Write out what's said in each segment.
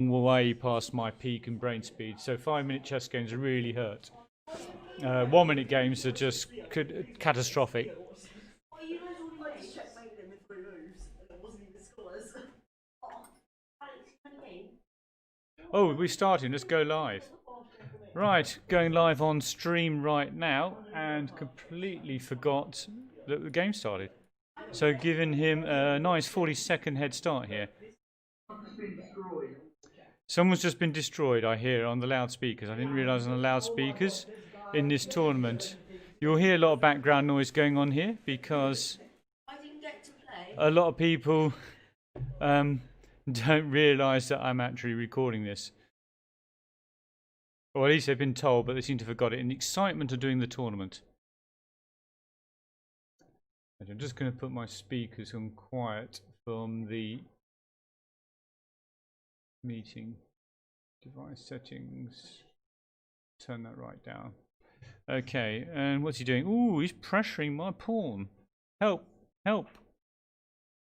way past my peak and brain speed. So 5-minute chess games really hurt. 1-minute games are just catastrophic. Oh, we're starting. Let's go live. Right, going live on stream right now, and completely forgot that the game started. So giving him a nice 40-second head start here. Someone's just been destroyed, I hear, on the loudspeakers. I didn't realise on the loudspeakers in this tournament. You'll hear a lot of background noise going on here because a lot of people don't realise that I'm actually recording this. Or at least they've been told, but they seem to have forgot it in the excitement of doing the tournament. I'm just going to put my speakers on quiet from the meeting. Device settings. Turn that right down. Okay, and what's he doing? Ooh, he's pressuring my pawn. Help! Help!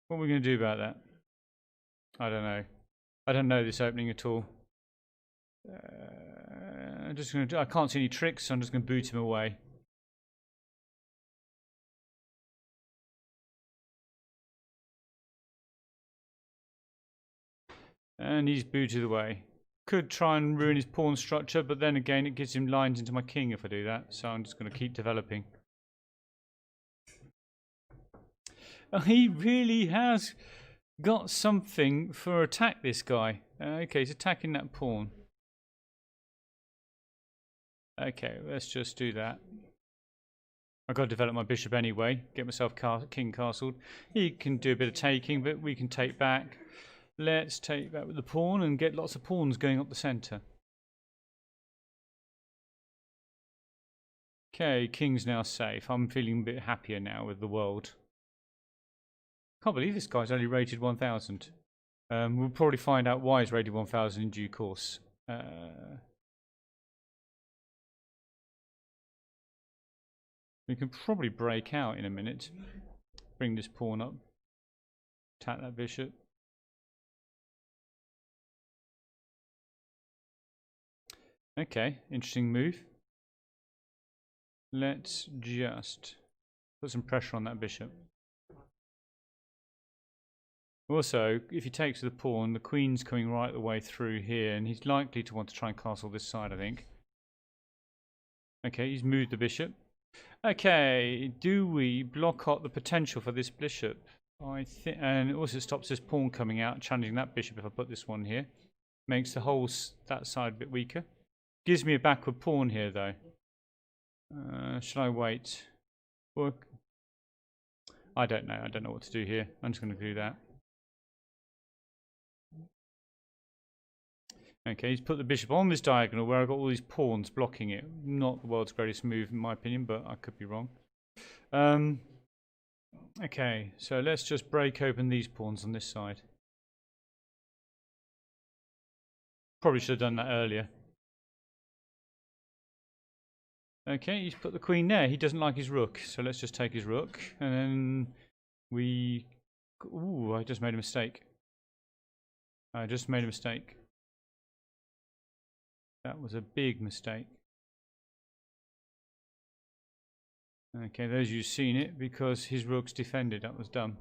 What are we going to do about that? I don't know. I don't know this opening at all. I'm just going to. I can't see any tricks, so I'm just going to boot him away. And he's booted away. Could try and ruin his pawn structure, but then again, it gives him lines into my king if I do that. So I'm just going to keep developing. He really has got something for attack, this guy. Okay, he's attacking that pawn. Okay, let's just do that. I've got to develop my bishop anyway. Get myself king castled. He can do a bit of taking, but we can take back. Let's take back with the pawn and get lots of pawns going up the centre. Okay, king's now safe. I'm feeling a bit happier now with the world. Can't believe this guy's only rated 1000. We'll probably find out why he's rated 1000 in due course. We can probably break out in a minute. Bring this pawn up. Attack that bishop. Okay, interesting move. Let's just put some pressure on that bishop. Also, if he takes the pawn, the queen's coming right the way through here, and he's likely to want to try and castle this side, I think. Okay, he's moved the bishop. Okay, do we block out the potential for this bishop? I think, and it also stops this pawn coming out, challenging that bishop if I put this one here. Makes the whole that side a bit weaker. Gives me a backward pawn here, though. Should I wait? Or, I don't know. I don't know what to do here. I'm just going to do that. Okay, he's put the bishop on this diagonal where I've got all these pawns blocking it. Not the world's greatest move in my opinion, but I could be wrong. Okay, so let's just break open these pawns on this side. Probably should have done that earlier. Okay, he's put the queen there. He doesn't like his rook, so let's just take his rook. And then we... Ooh, I just made a mistake. I just made a mistake. That was a big mistake. Okay, those of you who've seen it, because his rook's defended, that was dumb.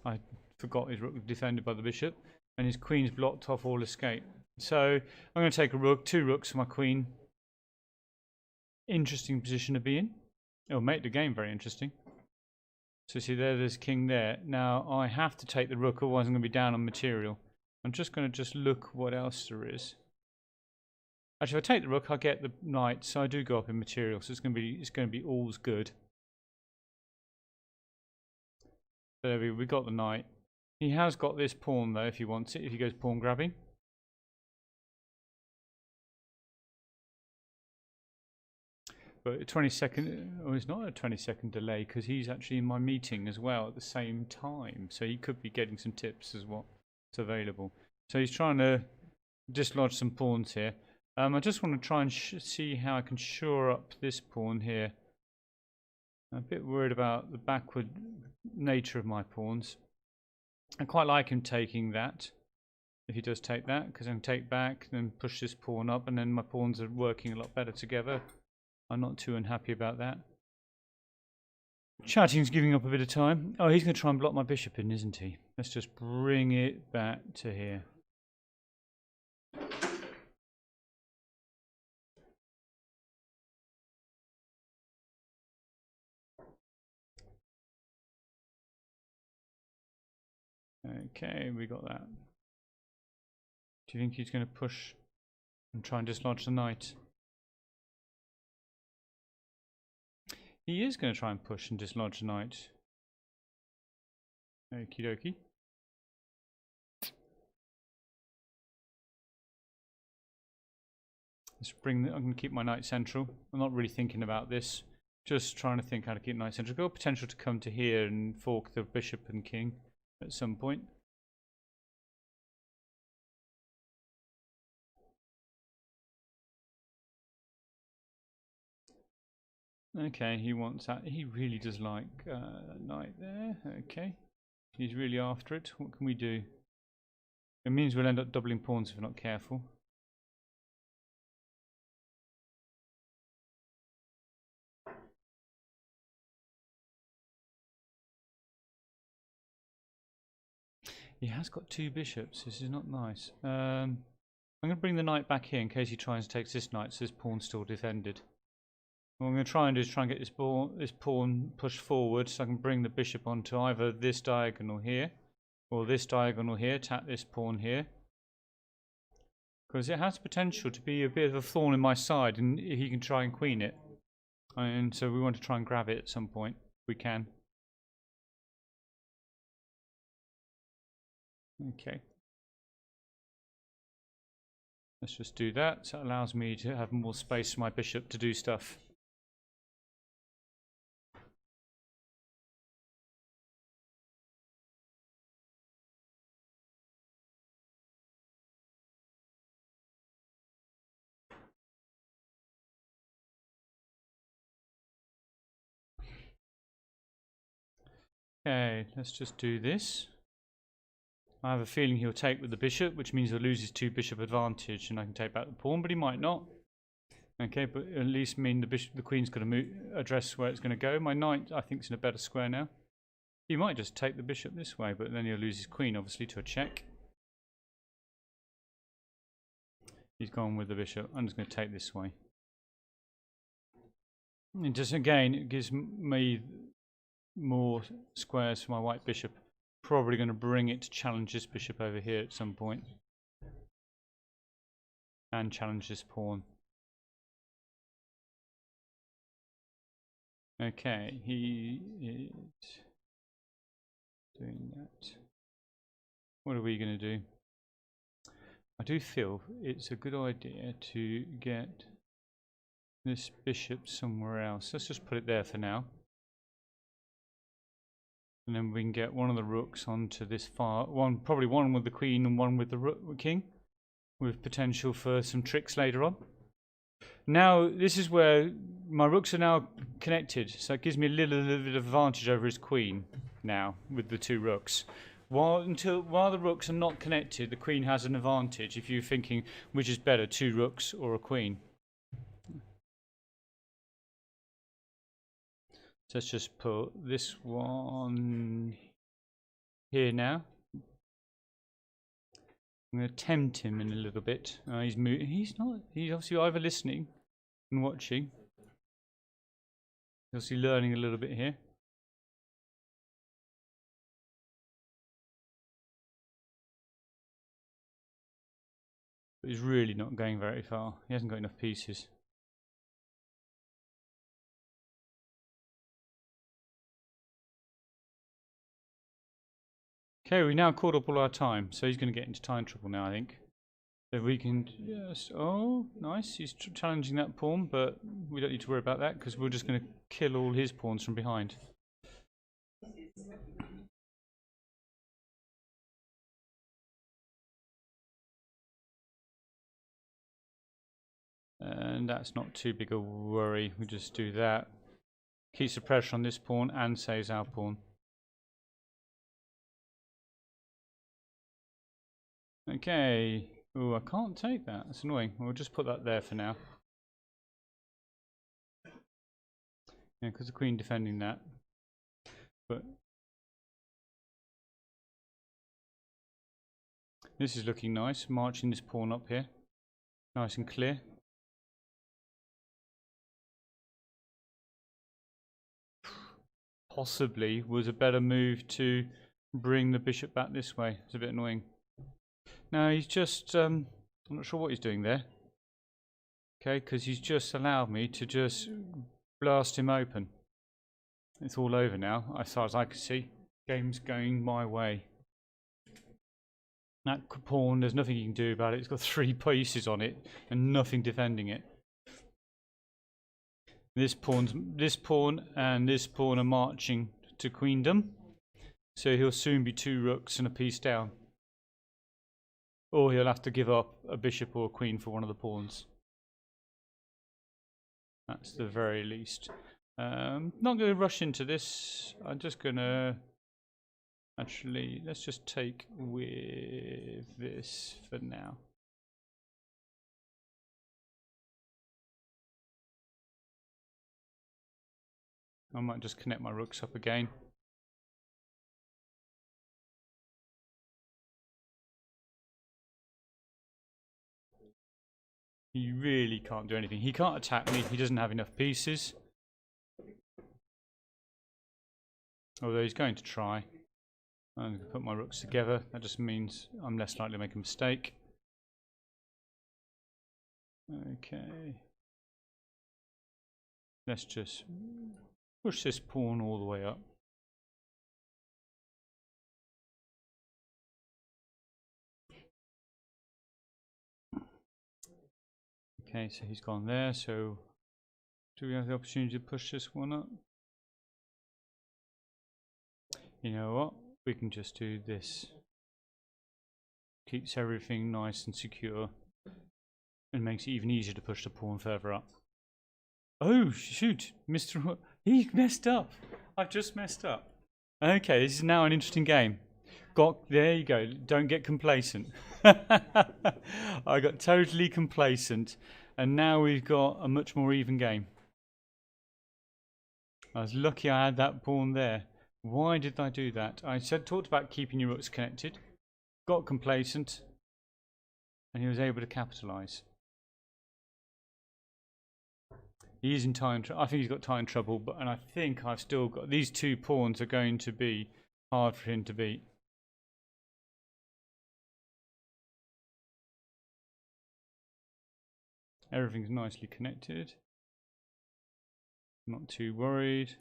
I forgot his rook was defended by the bishop, and his queen's blocked off all escape. So I'm going to take a rook, 2 rooks for my queen. Interesting position to be in. It'll make the game very interesting. So see there's king there. Now I have to take the rook, otherwise I'm going to be down on material. I'm just going to look what else there is. Actually, if I take the rook, I get the knight, so I do go up in material. So it's going to be all's good. There we got the knight. He has got this pawn though, if he wants it. If he goes pawn grabbing. But a 20-second, oh, it's not a 20-second delay because he's actually in my meeting as well at the same time. So he could be getting some tips as what's available. So he's trying to dislodge some pawns here. I just want to try and see how I can shore up this pawn here. I'm a bit worried about the backward nature of my pawns. I quite like him taking that. if he does take that, because I can take back, then push this pawn up, and then my pawns are working a lot better together. I'm not too unhappy about that. Chatting's giving up a bit of time. Oh, he's going to try and block my bishop in, isn't he? Let's just bring it back to here. Okay, we got that. Do you think he's going to push and try and dislodge the knight? He is going to try and push and dislodge the knight. Okie dokie. Let's bring. I'm going to keep my knight central. I'm not really thinking about this. Just trying to think how to keep knight central. Got potential to come to here and fork the bishop and king at some point. Okay, he wants that. He really does like knight there. Okay, he's really after it. What can we do? It means we'll end up doubling pawns if we're not careful. He has got two bishops. This is not nice. I'm going to bring the knight back here in case he tries to take this knight, so this pawn's still defended. What I'm going to try and do is try and get this pawn pushed forward so I can bring the bishop onto either this diagonal here or this diagonal here, tap this pawn here. Because it has potential to be a bit of a thorn in my side and he can try and queen it. And so we want to try and grab it at some point. We can. Okay. Let's just do that. So it allows me to have more space for my bishop to do stuff. Okay, let's just do this. I have a feeling he'll take with the bishop, which means he'll lose his two bishop advantage, and I can take back the pawn, but he might not. Okay, but at least mean the queen's going to address where it's going to go. My knight, I think, is in a better square now. He might just take the bishop this way, but then he'll lose his queen, obviously, to a check. He's gone with the bishop. I'm just going to take this way. And just again, it gives me more squares for my white bishop. Probably going to bring it to challenge this bishop over here at some point. And challenge this pawn. Okay, he is doing that. What are we going to do? I do feel it's a good idea to get this bishop somewhere else. Let's just put it there for now. And then we can get one of the rooks onto this far one, probably one with the queen and one with the king, with potential for some tricks later on. Now this is where my rooks are now connected, so it gives me a little bit of advantage over his queen now with the two rooks. While the rooks are not connected, the queen has an advantage. If you're thinking which is better, two rooks or a queen. So let's just put this one here now. I'm going to tempt him in a little bit. He's not. He's obviously either listening and watching. He's obviously learning a little bit here. But he's really not going very far. He hasn't got enough pieces. Okay, we now caught up all our time, so he's going to get into time trouble now, I think. So we can just... Oh, nice. He's challenging that pawn, but we don't need to worry about that because we're just going to kill all his pawns from behind. And that's not too big a worry. We just do that. Keeps the pressure on this pawn and saves our pawn. Okay. Oh, I can't take that. That's annoying. We'll just put that there for now. Yeah, because the queen defending that. But this is looking nice. Marching this pawn up here. Nice and clear. Possibly was a better move to bring the bishop back this way. It's a bit annoying. Now he's just, I'm not sure what he's doing there. Okay, because he's just allowed me to just blast him open. It's all over now, as far as I can see. Game's going my way. That pawn, there's nothing you can do about it. It's got 3 pieces on it and nothing defending it. This pawn and this pawn are marching to queendom. So he'll soon be 2 rooks and a piece down. Or he'll have to give up a bishop or a queen for one of the pawns. That's the very least. Not going to rush into this. I'm just going to... Actually, let's just take with this for now. I might just connect my rooks up again. He really can't do anything. He can't attack me. He doesn't have enough pieces. Although he's going to try. I'm going to put my rooks together. That just means I'm less likely to make a mistake. Okay. Let's just push this pawn all the way up. Okay, so he's gone there. So do we have the opportunity to push this one up? You know what? We can just do this. Keeps everything nice and secure. And makes it even easier to push the pawn further up. Oh, shoot. Mr. He messed up. I've just messed up. Okay, this is now an interesting game. There you go. Don't get complacent. I got totally complacent. And now we've got a much more even game. I was lucky I had that pawn there. Why did I do that? I talked about keeping your rooks connected. Got complacent. And he was able to capitalise. He is in time. I think he's got time trouble, and I think I've still got these 2 pawns are going to be hard for him to beat. Everything's nicely connected. Not too worried.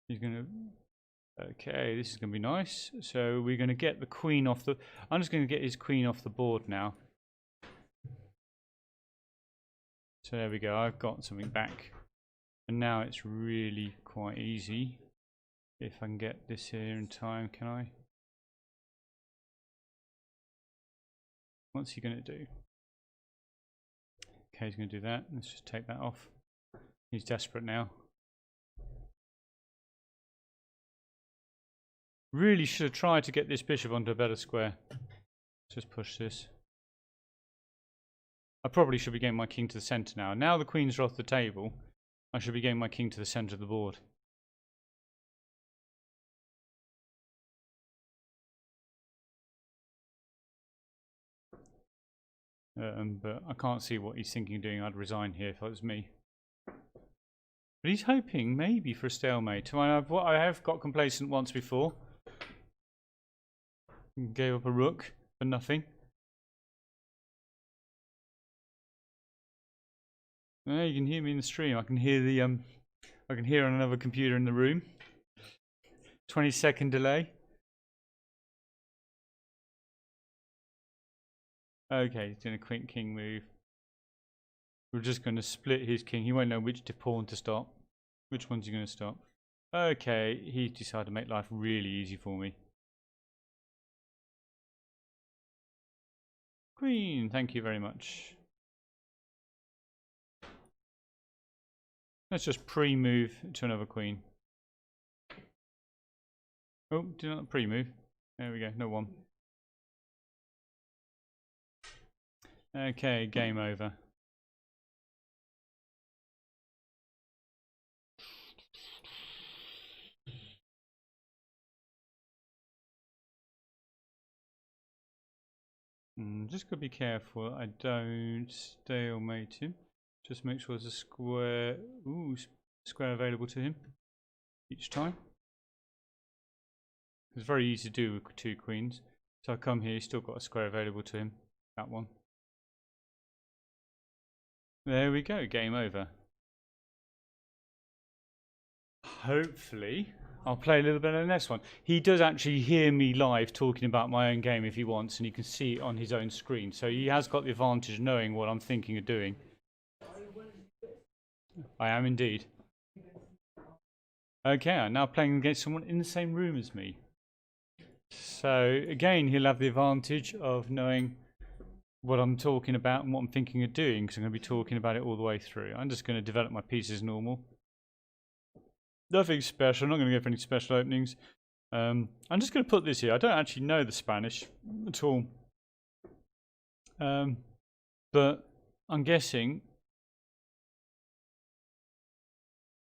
He's going to... Okay, this is going to be nice. So we're going to get the queen off the... I'm just going to get his queen off the board now. So there we go. I've got something back. And now it's really quite easy. If I can get this here in time, can I? What's he going to do? Okay, he's going to do that. Let's just take that off. He's desperate now. Really should have tried to get this bishop onto a better square. Just push this. I probably should be getting my king to the centre now. Now the queens are off the table, I should be getting my king to the centre of the board. But I can't see what he's thinking of doing. I'd resign here if it was me. But he's hoping maybe for a stalemate. I have got complacent once before. Gave up a rook for nothing. You can hear me in the stream. I can hear the I can hear on another computer in the room. 20-second delay. Okay, he's doing a quick king move. We're just going to split his king. He won't know which pawn to stop. Which one's he going to stop? Okay, he decided to make life really easy for me. Queen, thank you very much. Let's just pre-move to another queen. Oh, do not pre-move. There we go, no one. Okay, game over. Just gotta be careful I don't stalemate him. Just make sure there's a square, square available to him each time. It's very easy to do with 2 queens. So I come here, he's still got a square available to him. That one. There we go, game over. Hopefully, I'll play a little bit of the next one. He does actually hear me live talking about my own game if he wants, and he can see it on his own screen. So he has got the advantage of knowing what I'm thinking of doing. I am indeed. Okay, I'm now playing against someone in the same room as me. So again, he'll have the advantage of knowing what I'm talking about and what I'm thinking of doing, because I'm going to be talking about it all the way through. I'm just going to develop my pieces normal. Nothing special, I'm not going to go for any special openings. I'm just going to put this here. I don't actually know the Spanish at all. But I'm guessing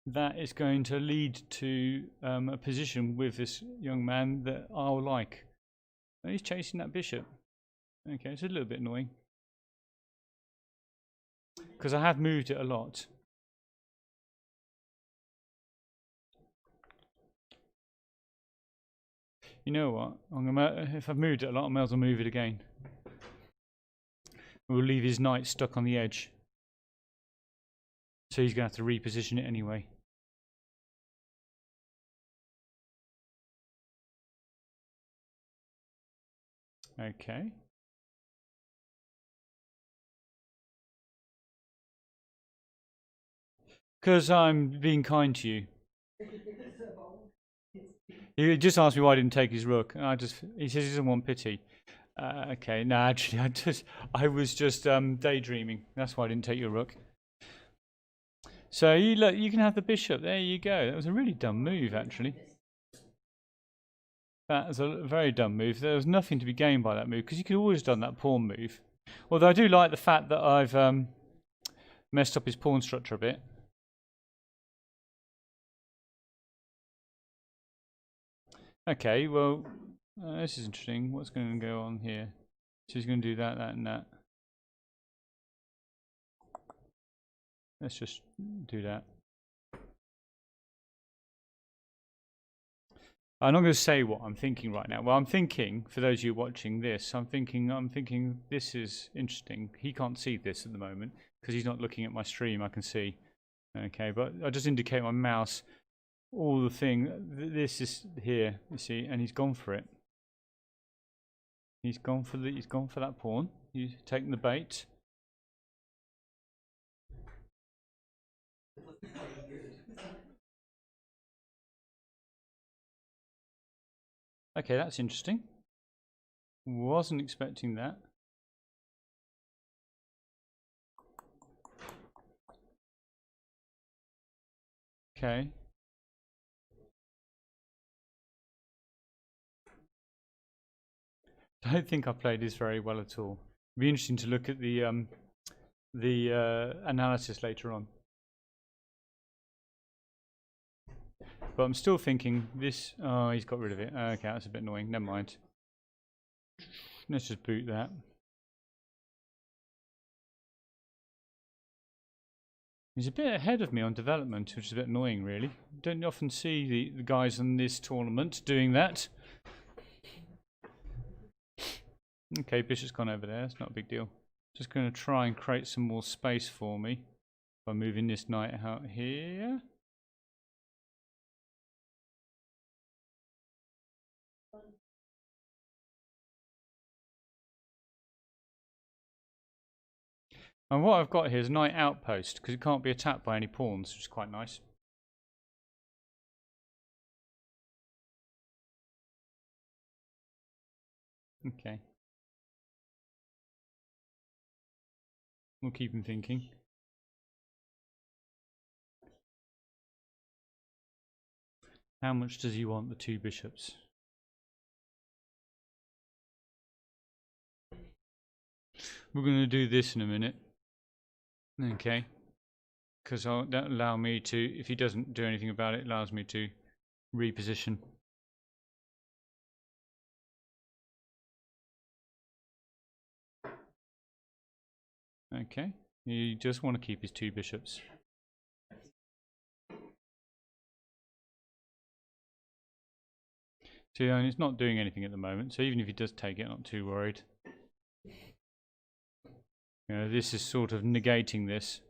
that is going to lead to a position with this young man that I'll like. And he's chasing that bishop. Okay, it's a little bit annoying. Because I have moved it a lot. You know what? If I've moved it a lot, I may as well move it again. We'll leave his knight stuck on the edge. So he's going to have to reposition it anyway. Okay. Because I'm being kind to you. He just asked me why I didn't take his rook. And he says he doesn't want pity. Okay, no, actually, I was just daydreaming. That's why I didn't take your rook. So you can have the bishop. There you go. That was a really dumb move, actually. That was a very dumb move. There was nothing to be gained by that move, because you could always have done that pawn move. Although I do like the fact that I've messed up his pawn structure a bit. Okay, well, this is interesting. What's going to go on here? So he's going to do that, that, and that. Let's just do that. I'm not going to say what I'm thinking right now. Well, I'm thinking, for those of you watching this, I'm thinking this is interesting. He can't see this at the moment because he's not looking at my stream. I can see. Okay, but I just indicate my mouse. All the thing. This is here. You see, and he's gone for it. He's gone for that pawn. He's taken the bait. Okay, that's interesting. Wasn't expecting that. Okay. I don't think I played this very well at all. It'd be interesting to look at the analysis later on. But I'm still thinking this. Oh, he's got rid of it. Okay, that's a bit annoying. Never mind. Let's just boot that. He's a bit ahead of me on development, which is a bit annoying, really. Don't often see the guys in this tournament doing that. Okay, bishop's gone over there. It's not a big deal. Just going to try and create some more space for me by moving this knight out here. And what I've got here is a knight outpost, because it can't be attacked by any pawns, which is quite nice. Okay. We'll keep him thinking. How much does he want the 2 bishops? We're going to do this in a minute. Okay. Because that allow me to, if he doesn't do anything about it, allows me to reposition. Okay. He just want to keep his 2 bishops. See, and it's not doing anything at the moment, so even if he does take it, I'm not too worried. You know, this is sort of negating this.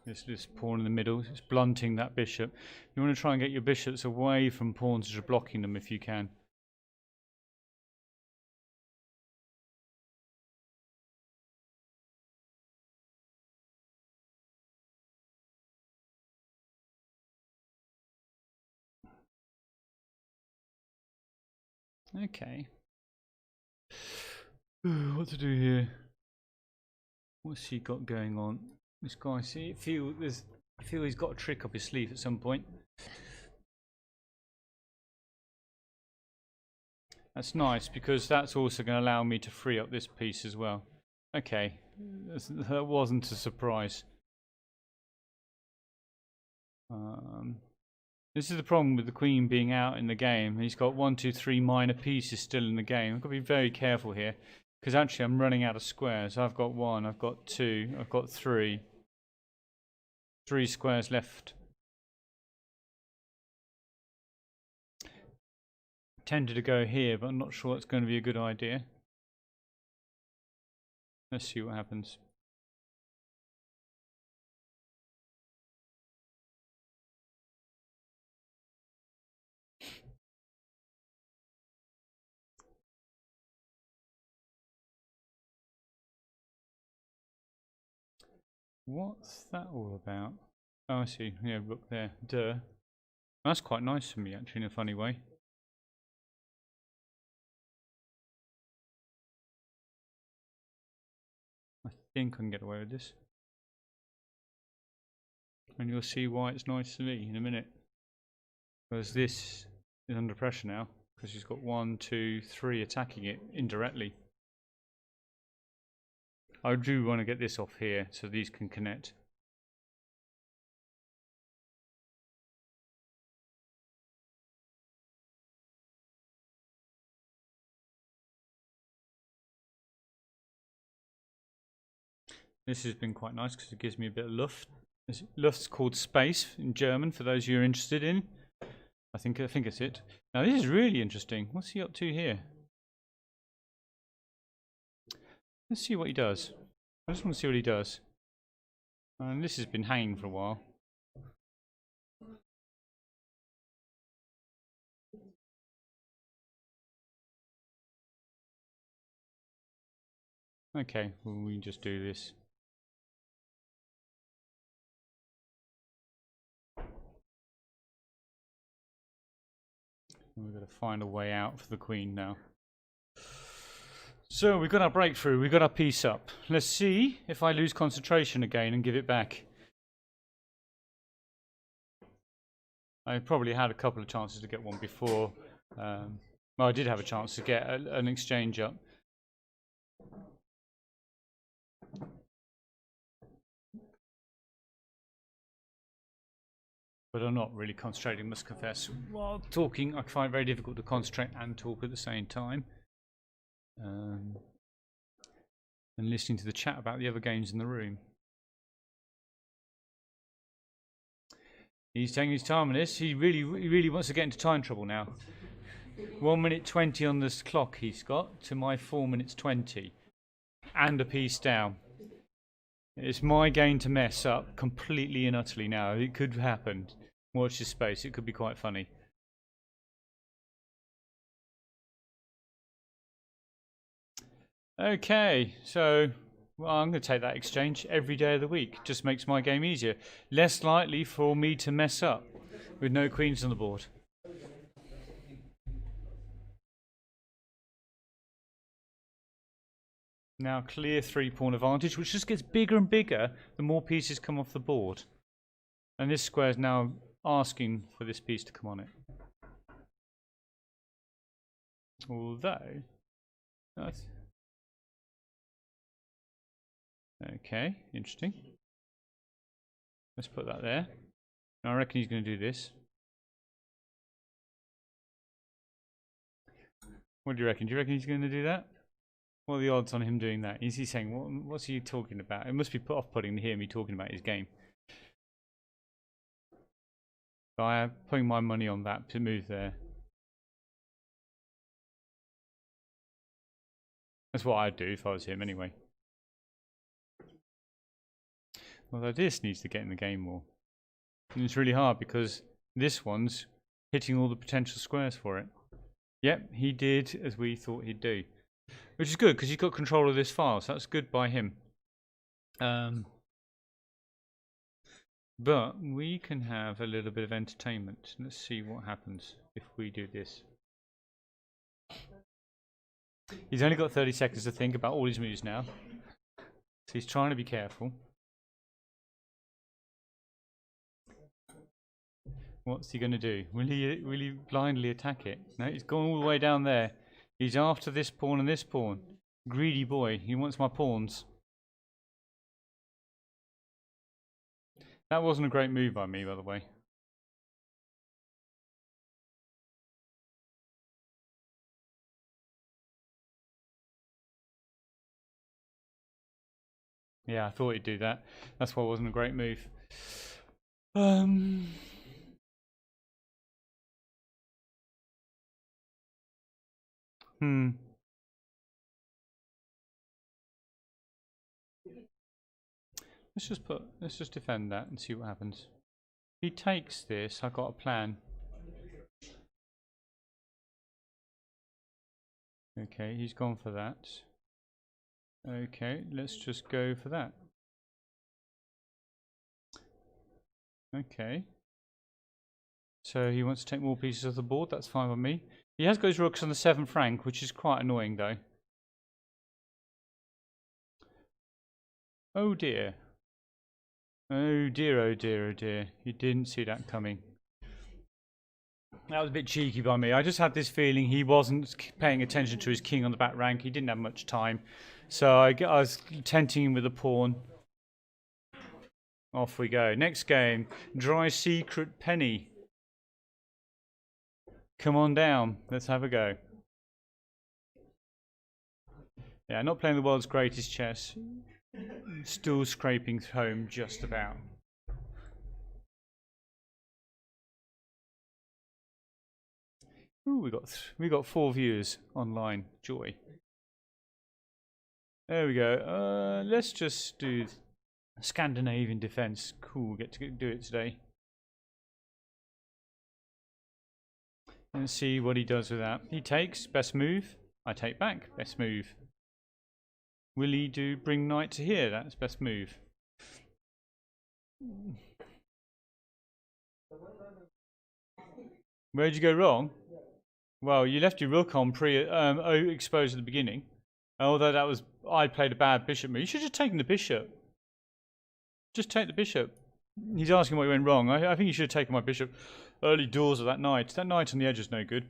This pawn in the middle, it's blunting that bishop. You want to try and get your bishops away from pawns that are blocking them if you can. Okay. What to do here? What's he got going on? This guy, see, I feel he's got a trick up his sleeve at some point. That's nice because that's also going to allow me to free up this piece as well. Okay, that wasn't a surprise. This is the problem with the queen being out in the game. He's got 1, 2, 3 minor pieces still in the game. I've got to be very careful here because actually I'm running out of squares. I've got 1, I've got 2, I've got 3. 3 squares left. Tempted to go here, but I'm not sure it's going to be a good idea. Let's see what happens. What's that all about? Oh, I see. Yeah, look there. Duh. That's quite nice for me, actually, in a funny way. I think I can get away with this. And you'll see why it's nice to me in a minute. Because this is under pressure now. Because he's got 1, 2, 3 attacking it indirectly. I do want to get this off here so these can connect. This has been quite nice because it gives me a bit of Luft. Luft's called space in German for those you're interested in. I think it's it. Now this is really interesting. What's he up to here? Let's see what he does. I just want to see what he does. And this has been hanging for a while. Okay, well, we can just do this. We've got to find a way out for the queen now. So we've got our breakthrough, we've got our piece up. Let's see if I lose concentration again and give it back. I probably had a couple of chances to get one before. Well, I did have a chance to get an exchange up. But I'm not really concentrating, must confess. While talking, I find it very difficult to concentrate and talk at the same time. And listening to the chat about the other games in the room. He's taking his time on this. He really wants to get into time trouble now. 1 minute 20 on this clock he's got to my 4 minutes 20. And a piece down. It's my game to mess up completely and utterly now. It could happen. Watch this space. It could be quite funny. Okay, so well, I'm going to take that exchange every day of the week. Just makes my game easier. Less likely for me to mess up with no queens on the board. Now clear 3-pawn advantage, which just gets bigger and bigger the more pieces come off the board. And this square is now asking for this piece to come on it. Although, Okay, interesting. Let's put that there. I reckon he's going to do this. What do you reckon? Do you reckon he's going to do that? What are the odds on him doing that? Is he saying, what's he talking about? It must be off-putting to hear me talking about his game. So I am putting my money on that to move there. That's what I'd do if I was him anyway. Although this needs to get in the game more. And it's really hard because this one's hitting all the potential squares for it. Yep, he did as we thought he'd do. Which is good because he's got control of this file, so that's good by him. But we can have a little bit of entertainment. Let's see what happens if we do this. He's only got 30 seconds to think about all his moves now. So he's trying to be careful. What's he going to do? Will he blindly attack it? No, he's gone all the way down there. He's after this pawn and this pawn. Greedy boy. He wants my pawns. That wasn't a great move by me, by the way. Yeah, I thought he'd do that. That's why it wasn't a great move. Let's just defend that and see what happens. If he takes this, I've got a plan. Okay, he's gone for that. Okay, let's just go for that. Okay. So he wants to take more pieces of the board, that's fine with me. He has got his rooks on the 7th rank, which is quite annoying though. Oh dear. Oh dear, oh dear, oh dear. You didn't see that coming. That was a bit cheeky by me. I just had this feeling he wasn't paying attention to his king on the back rank. He didn't have much time. So I was tempting him with a pawn. Off we go. Next game. Dry Secret Penny. Come on down. Let's have a go. Yeah, not playing the world's greatest chess. Still scraping home just about. Ooh, we got 4 viewers online. Joy. There we go. Let's just do Scandinavian defense. Cool. Get to do it today. Let's see what he does with that. He takes. Best move. I take back. Best move. Will he bring knight to here? That's best move. Where'd you go wrong? Well, you left your rook on exposed at the beginning. Although that was, I played a bad bishop move. You should have just taken the bishop. Just take the bishop. He's asking what went wrong. I think you should have taken my bishop early doors of that knight. That knight on the edge is no good.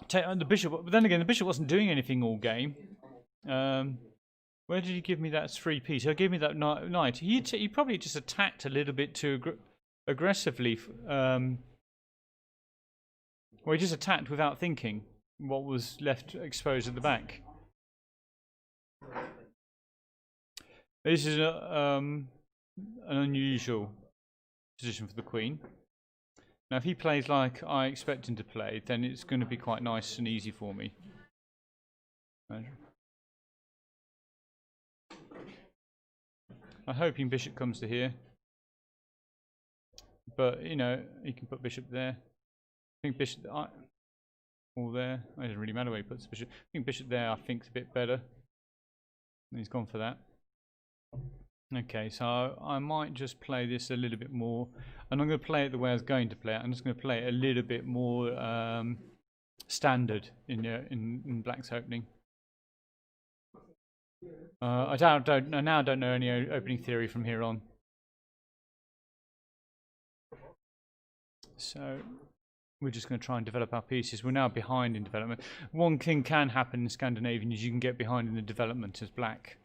Take the bishop, but then again, the bishop wasn't doing anything all game. Where did he give me that 3 piece? He gave me that knight. He probably just attacked a little bit too aggressively. Well, he just attacked without thinking what was left exposed at the back. This is an unusual position for the queen. Now, if he plays like I expect him to play, then it's going to be quite nice and easy for me. I'm hoping bishop comes to here. But, you know, he can put bishop there. I think bishop all there. It doesn't really matter where he puts the bishop. I think bishop there I think is a bit better. And he's gone for that. Okay, so I might just play this a little bit more. And I'm going to play it the way I was going to play it. I'm just going to play it a little bit more standard in Black's opening. I now don't know any opening theory from here on. So we're just going to try and develop our pieces. We're now behind in development. One thing can happen in Scandinavian is you can get behind in the development as Black.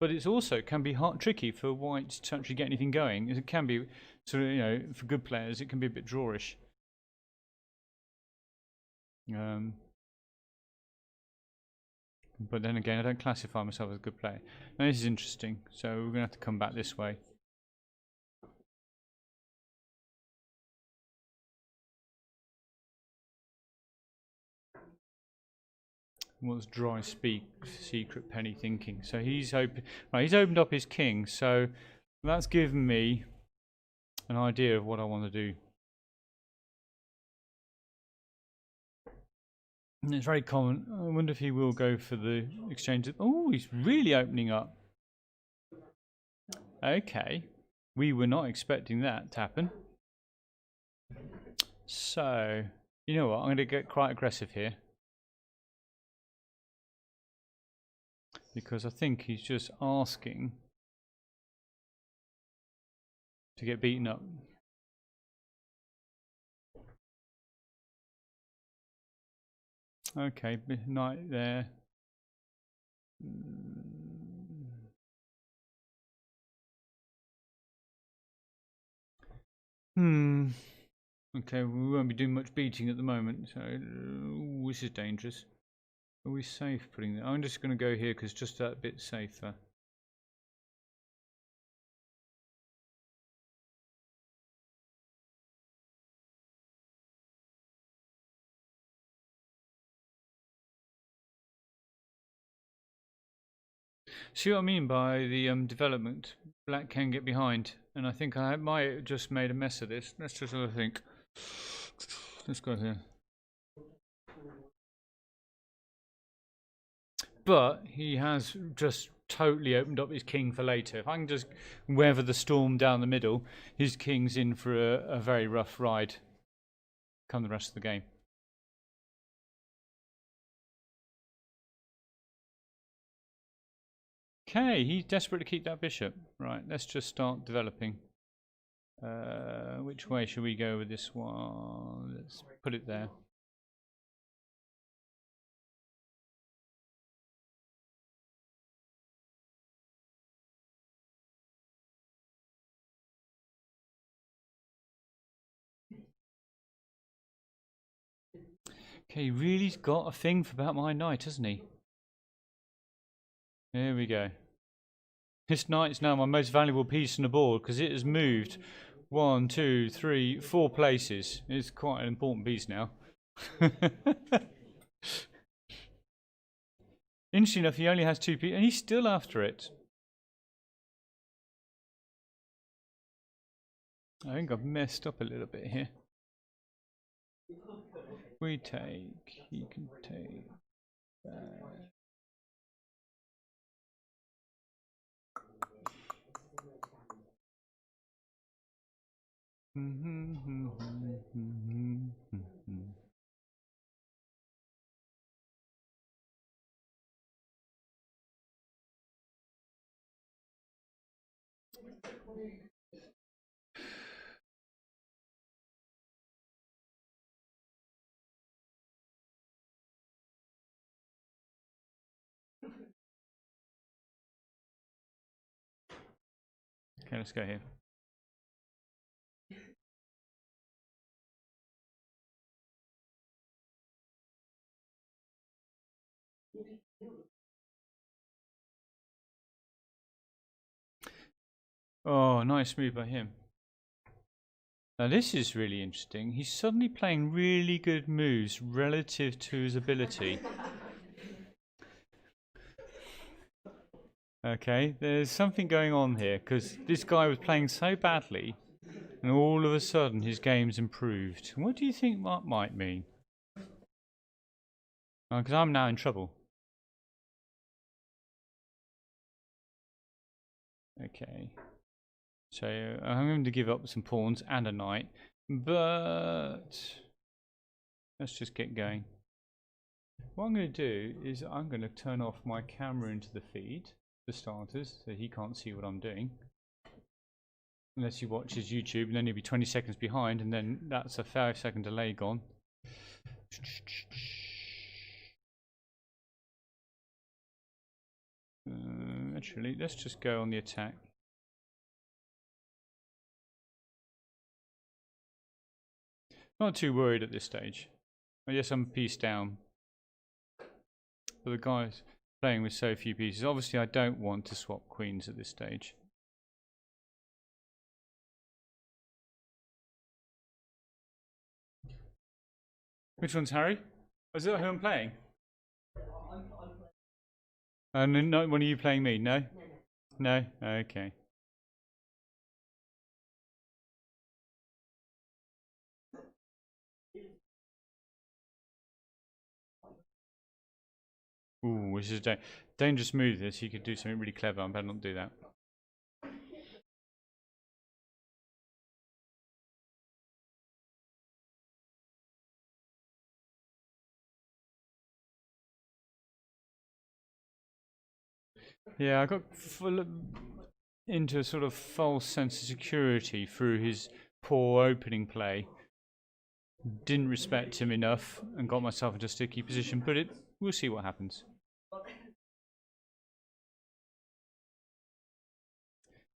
but it's also can be tricky for white to actually get anything going. It can be sort of, you know, for good players, it can be a bit drawish. But then again, I don't classify myself as a good player. Now this is interesting, so we're going to have to come back this way. What's dry secret penny thinking? So he's he's opened up his king, so that's given me an idea of what I want to do. And it's very common. I wonder if he will go for the exchange. Oh, he's really opening up. Okay, we were not expecting that to happen. So, you know what? I'm going to get quite aggressive here. Because I think he's just asking to get beaten up. Okay, knight there. Okay, we won't be doing much beating at the moment, so this is dangerous. Are we safe putting that? I'm just going to go here because it's just that bit safer. See what I mean by the development? Black can get behind, and I think I might have just made a mess of this. Let's just have a think. Let's go here. But he has just totally opened up his king for later. If I can just weather the storm down the middle, his king's in for a very rough ride come the rest of the game. Okay, he's desperate to keep that bishop. Right, let's just start developing. Which way should we go with this one? Let's put it there. Okay, he really's got a thing about my knight, hasn't he? There we go. This knight is now my most valuable piece on the board because it has moved 1, 2, 3, 4 places. It's quite an important piece now. Interesting enough, he only has 2 pieces and he's still after it. I think I've messed up a little bit here. We take, he can take that. Okay, let's go here. Oh, nice move by him. Now this is really interesting. He's suddenly playing really good moves relative to his ability. Okay, there's something going on here because this guy was playing so badly and all of a sudden his game's improved. What do you think that might mean? Because I'm now in trouble. Okay. So I'm going to give up some pawns and a knight, but let's just get going. What I'm going to do is I'm going to turn off my camera into the feed, for starters, so he can't see what I'm doing. Unless he watches YouTube, and then he'll be 20 seconds behind, and then that's a 5-second delay gone. Actually, let's just go on the attack. Not too worried at this stage. Yes, I'm a piece down. But the guy's playing with so few pieces. Obviously, I don't want to swap queens at this stage. Which one's Harry? Is that who I'm playing? No, when are you playing me? No? No? Okay. Ooh, this is a dangerous move this. He could do something really clever. I better not do that. Yeah, I got into a sort of false sense of security through his poor opening play. Didn't respect him enough and got myself into a sticky position, but we'll see what happens.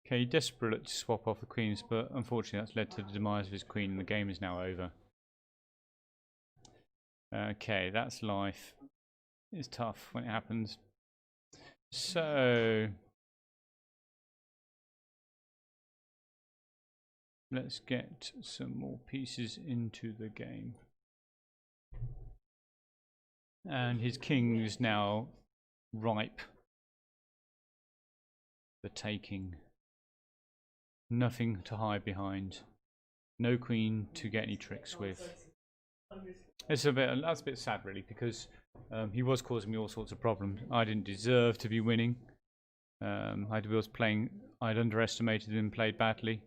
Okay, desperate to swap off the queens, but unfortunately that's led to the demise of his queen and the game is now over. Okay, that's life. It's tough when it happens. So let's get some more pieces into the game. And his king is now ripe for taking. Nothing to hide behind. No queen to get any tricks with. That's a bit sad really, because he was causing me all sorts of problems. I didn't deserve to be winning. I'd underestimated him, played badly.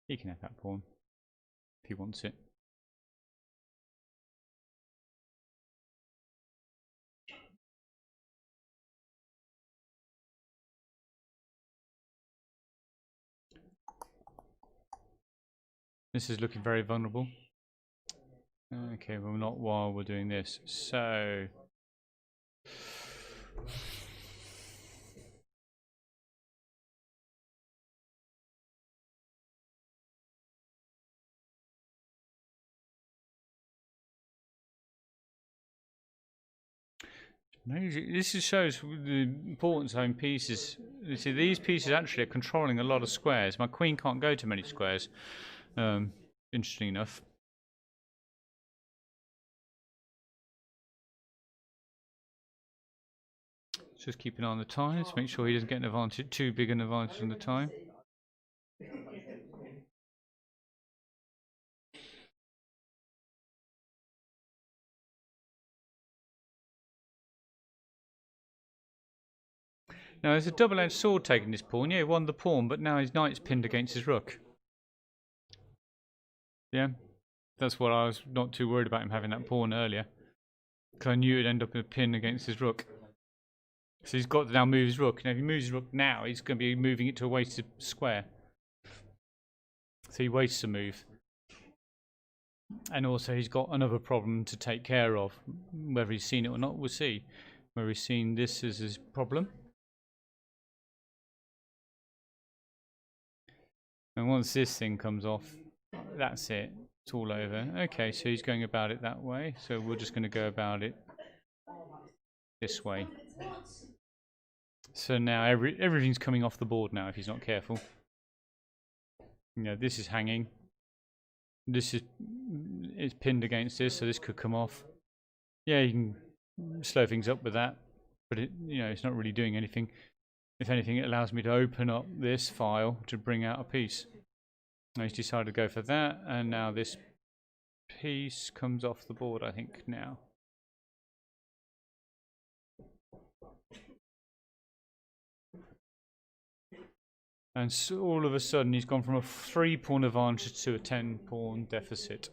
He can have that pawn if he wants it. This is looking very vulnerable. Okay, well, not while we're doing this. So this shows the importance of having pieces. You see, these pieces actually are controlling a lot of squares. My queen can't go to many squares. Interesting enough. Just keep an eye on the times, make sure he doesn't get an advantage, too big an advantage on the time. Now there's a double-edged sword taking this pawn. Yeah, he won the pawn, but now his knight's pinned against his rook. Yeah, that's what I was not too worried about him having that pawn earlier, because I knew it'd end up in a pin against his rook. So he's got to now move his rook. Now if he moves his rook now, he's going to be moving it to a wasted square. So he wastes a move. And also he's got another problem to take care of. Whether he's seen it or not, we'll see. Whether he's seen this as his problem. And once this thing comes off, that's it. It's all over. Okay, so he's going about it that way. So we're just going to go about it this way. So now everything's coming off the board now if he's not careful. You know, this is hanging. This is pinned against this, so this could come off. Yeah, you can slow things up with that, but it's not really doing anything. If anything, it allows me to open up this file to bring out a piece. Now he's decided to go for that, and now this piece comes off the board, I think, now. And so all of a sudden, he's gone from a 3-pawn advantage to a 10-pawn deficit.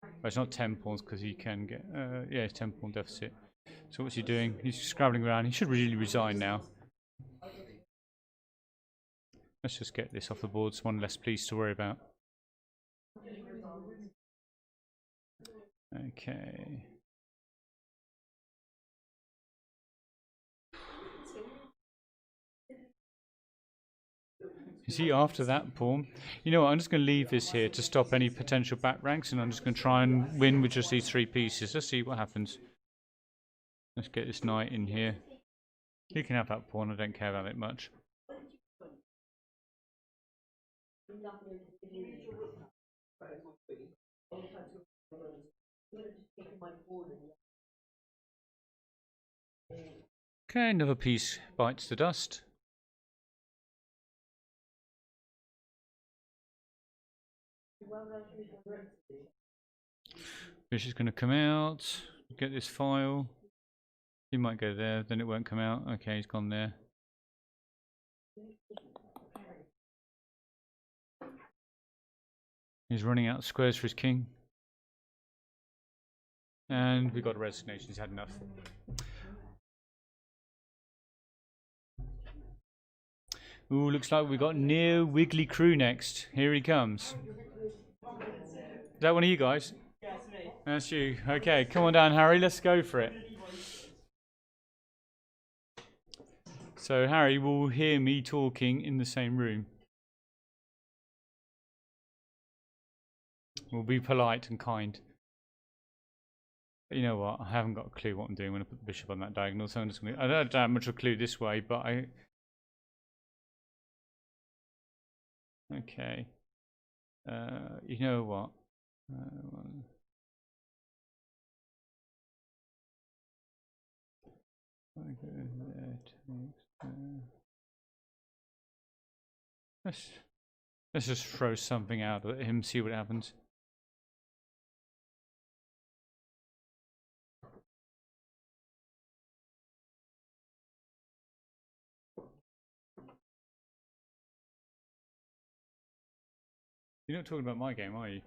Well, it's not 10 pawns because he can get, yeah, it's 10-pawn deficit. So what's he doing? He's scrabbling around. He should really resign now. Let's just get this off the board. It's one less piece to worry about. Okay. You see, after that pawn, you know what, I'm just going to leave this here to stop any potential back ranks, and I'm just going to try and win with just these 3 pieces. Let's see what happens. Let's get this knight in here. You can have that pawn, I don't care about it much. Okay, another piece bites the dust. Bishop's going to come out, get this file. He might go there, then it won't come out. Okay, he's gone there. He's running out of squares for his king. And we got a resignation, he's had enough. Ooh, looks like we got Neo Wiggly Crew next. Here he comes. Is that one of you guys? Yeah, it's me. That's you. Okay, come on down, Harry. Let's go for it. So Harry will hear me talking in the same room. We'll be polite and kind. But you know what? I haven't got a clue what I'm doing when I put the bishop on that diagonal, so I'm just going to... I don't have much of a clue this way, but I... Okay. You know what? Let's just throw something out at him, see what happens. You're not talking about my game, are you?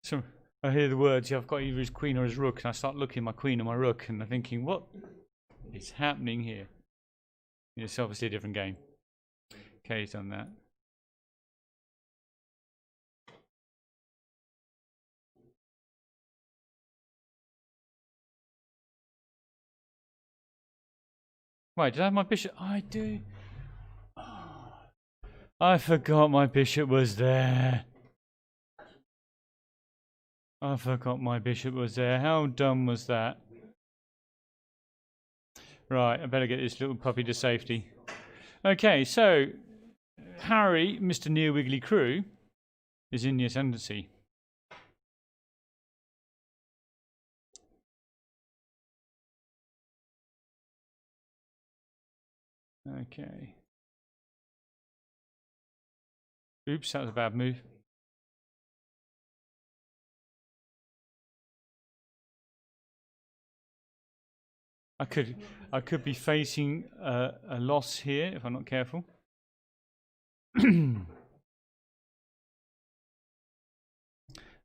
So I hear the words, yeah, I've got either his queen or his rook, and I start looking at my queen and my rook, and I'm thinking, what is happening here? It's obviously a different game. Okay, he's done that. Right, did I have my bishop? I do. I forgot my bishop was there. I forgot my bishop was there. How dumb was that? Right, I better get this little puppy to safety. Okay, so Harry, Mr. Neo Wiggly Crew, is in the ascendancy. Okay. Oops, that was a bad move. I could be facing a loss here if I'm not careful. Oh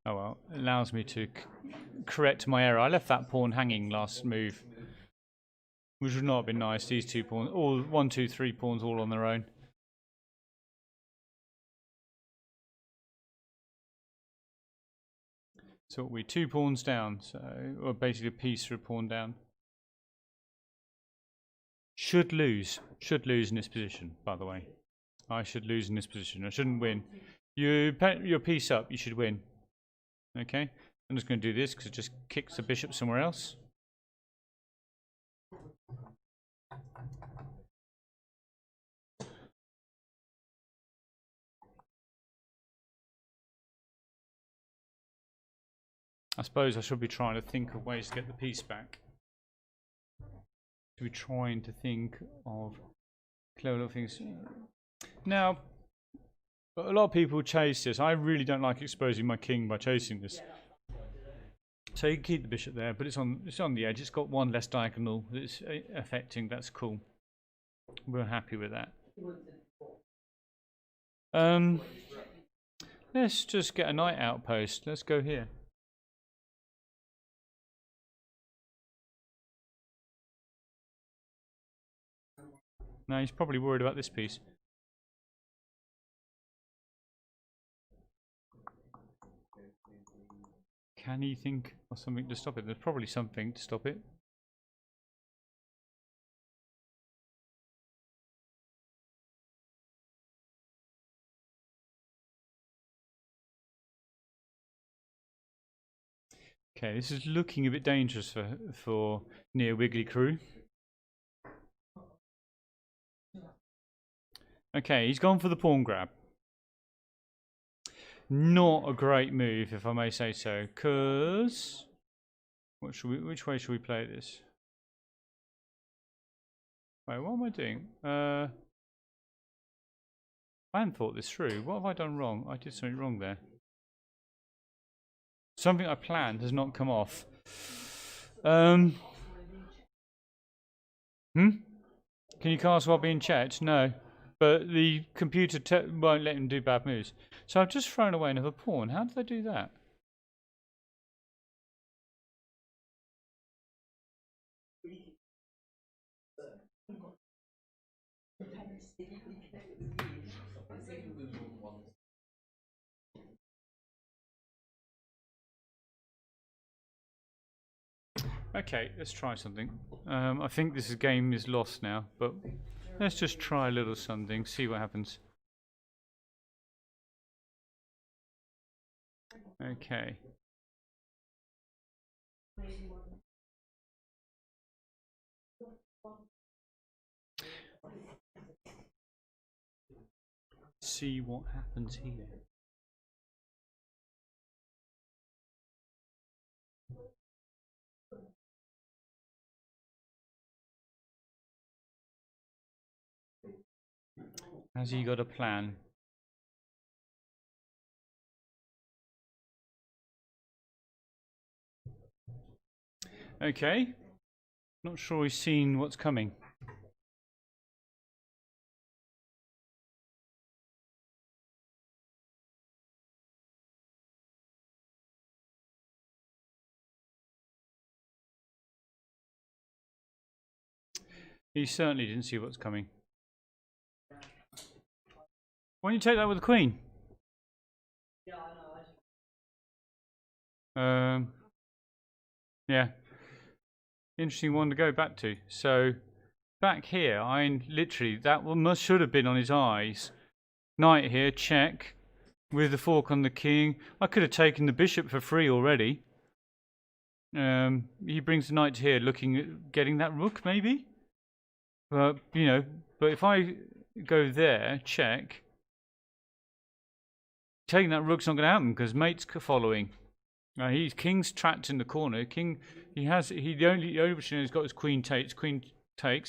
well, it allows me to correct my error. I left that pawn hanging last move, which would not have been nice. These 2 pawns, all 1, 2, 3 pawns, all on their own. So we're 2 pawns down, so or basically a piece for a pawn down. Should lose in this position. By the way, I should lose in this position. I shouldn't win. You put your piece up. You should win. Okay, I'm just going to do this because it just kicks the bishop somewhere else. I suppose I should be trying to think of ways to get the piece back. To be trying to think of clever little things. Now, a lot of people chase this. I really don't like exposing my king by chasing this. So you can keep the bishop there, but it's on the edge. It's got 1 less diagonal that it's affecting. That's cool. We're happy with that. Let's just get a knight outpost. Let's go here. No, he's probably worried about this piece. Can he think of something to stop it? There's probably something to stop it. Okay, this is looking a bit dangerous for near Wiggly Crew. Okay, he's gone for the pawn grab. Not a great move, if I may say so, because which way should we play this? Wait, what am I doing? I hadn't thought this through. What have I done wrong? I did something wrong there. Something I planned has not come off. Can you castle while being checked? No. But the computer won't let him do bad moves. So I've just thrown away another pawn. How did I do that? Okay, let's try something. I think this game is lost now, but let's just try a little something, see what happens. Okay. See what happens here. Has he got a plan? Okay. Not sure he's seen what's coming. He certainly didn't see what's coming. Why don't you take that with the queen? Yeah. Interesting one to go back to. So, back here, literally, that one should have been on his eyes. Knight here, check. With the fork on the king. I could have taken the bishop for free already. He brings the knight here, looking at getting that rook, maybe? But if I go there, check. Taking that rook's not going to happen because mate's following. King's trapped in the corner. The only option he's got is queen takes.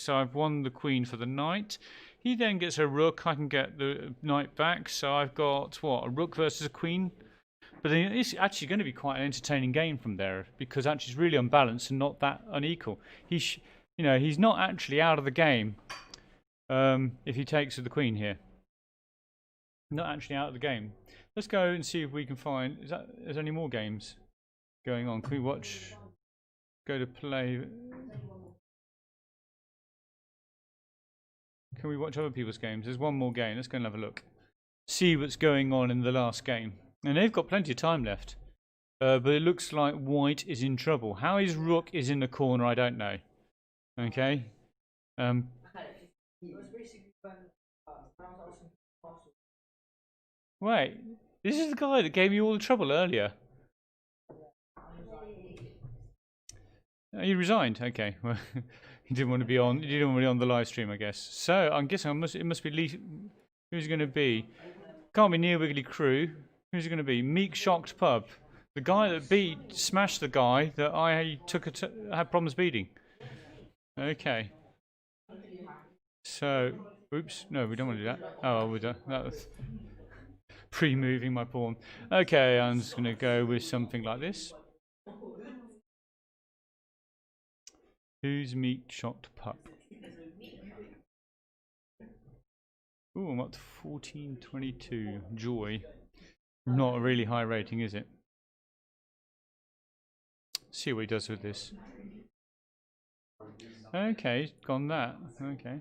So I've won the queen for the knight. He then gets a rook. I can get the knight back. So I've got a rook versus a queen. But then it's actually going to be quite an entertaining game from there because actually it's really unbalanced and not that unequal. He's not actually out of the game if he takes with the queen here. Not actually out of the game. Let's go and see if we can find. Is there any more games going on? Can we watch? Go to play. Can we watch other people's games? There's one more game. Let's go and have a look. See what's going on in the last game. And they've got plenty of time left. But it looks like white is in trouble. How his rook is in the corner, I don't know. Okay. Wait. This is the guy that gave you all the trouble earlier. He resigned. Okay. Well, he didn't want to be on. He didn't want to be on the live stream, I guess. So I'm guessing it must be who's going to be? Can't be near Wiggly Crew. Who's it going to be? Meek Shocked Pub, the guy that smashed the guy that I had problems beating. Okay. So, oops. No, we don't want to do that. Oh, we're done. That was pre-moving my pawn. Okay, I'm just going to go with something like this. Who's Meek Shocked Pup? Ooh, I'm up to 1422. Joy. Not a really high rating, is it? See what he does with this. Okay, he's gone that. Okay.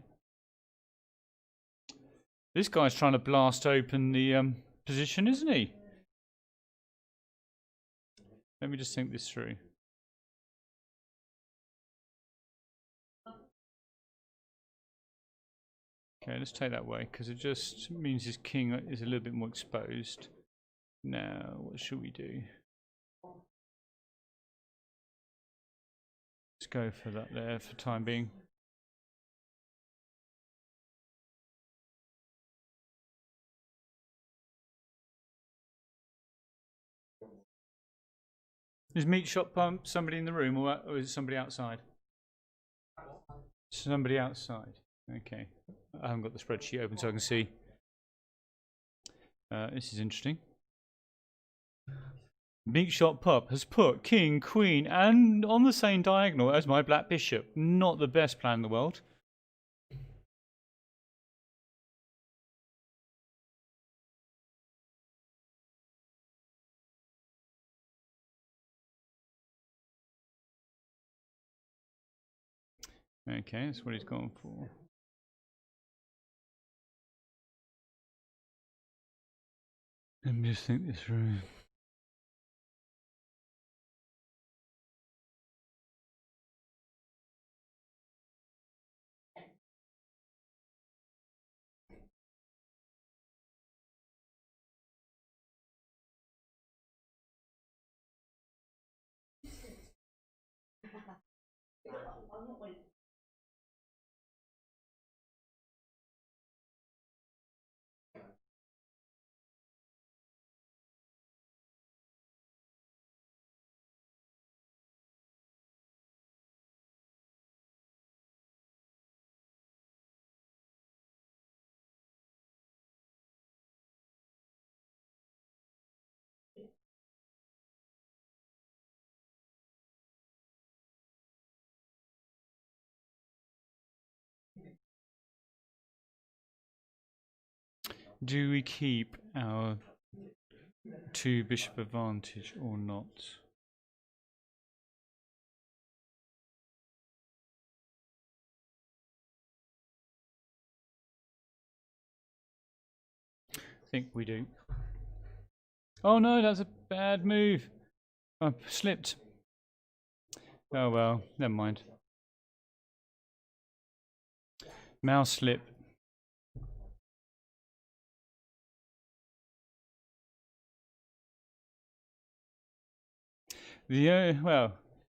This guy's trying to blast open the position, isn't he? Let me just think this through. Okay, let's take that away because it just means his king is a little bit more exposed. Now, what should we do? Let's go for that there for the time being. Is Meat Shop Pump somebody in the room or is it somebody outside? Somebody outside. Okay. I haven't got the spreadsheet open so I can see. This is interesting. Meat Shop Pup has put king, queen, and on the same diagonal as my black bishop. Not the best plan in the world. Okay, that's what he's gone for. Let me just think this through. Do we keep our 2 bishop advantage or not? I think we do. Oh no, that's a bad move. I slipped. Oh well, never mind. Mouse slip. Well,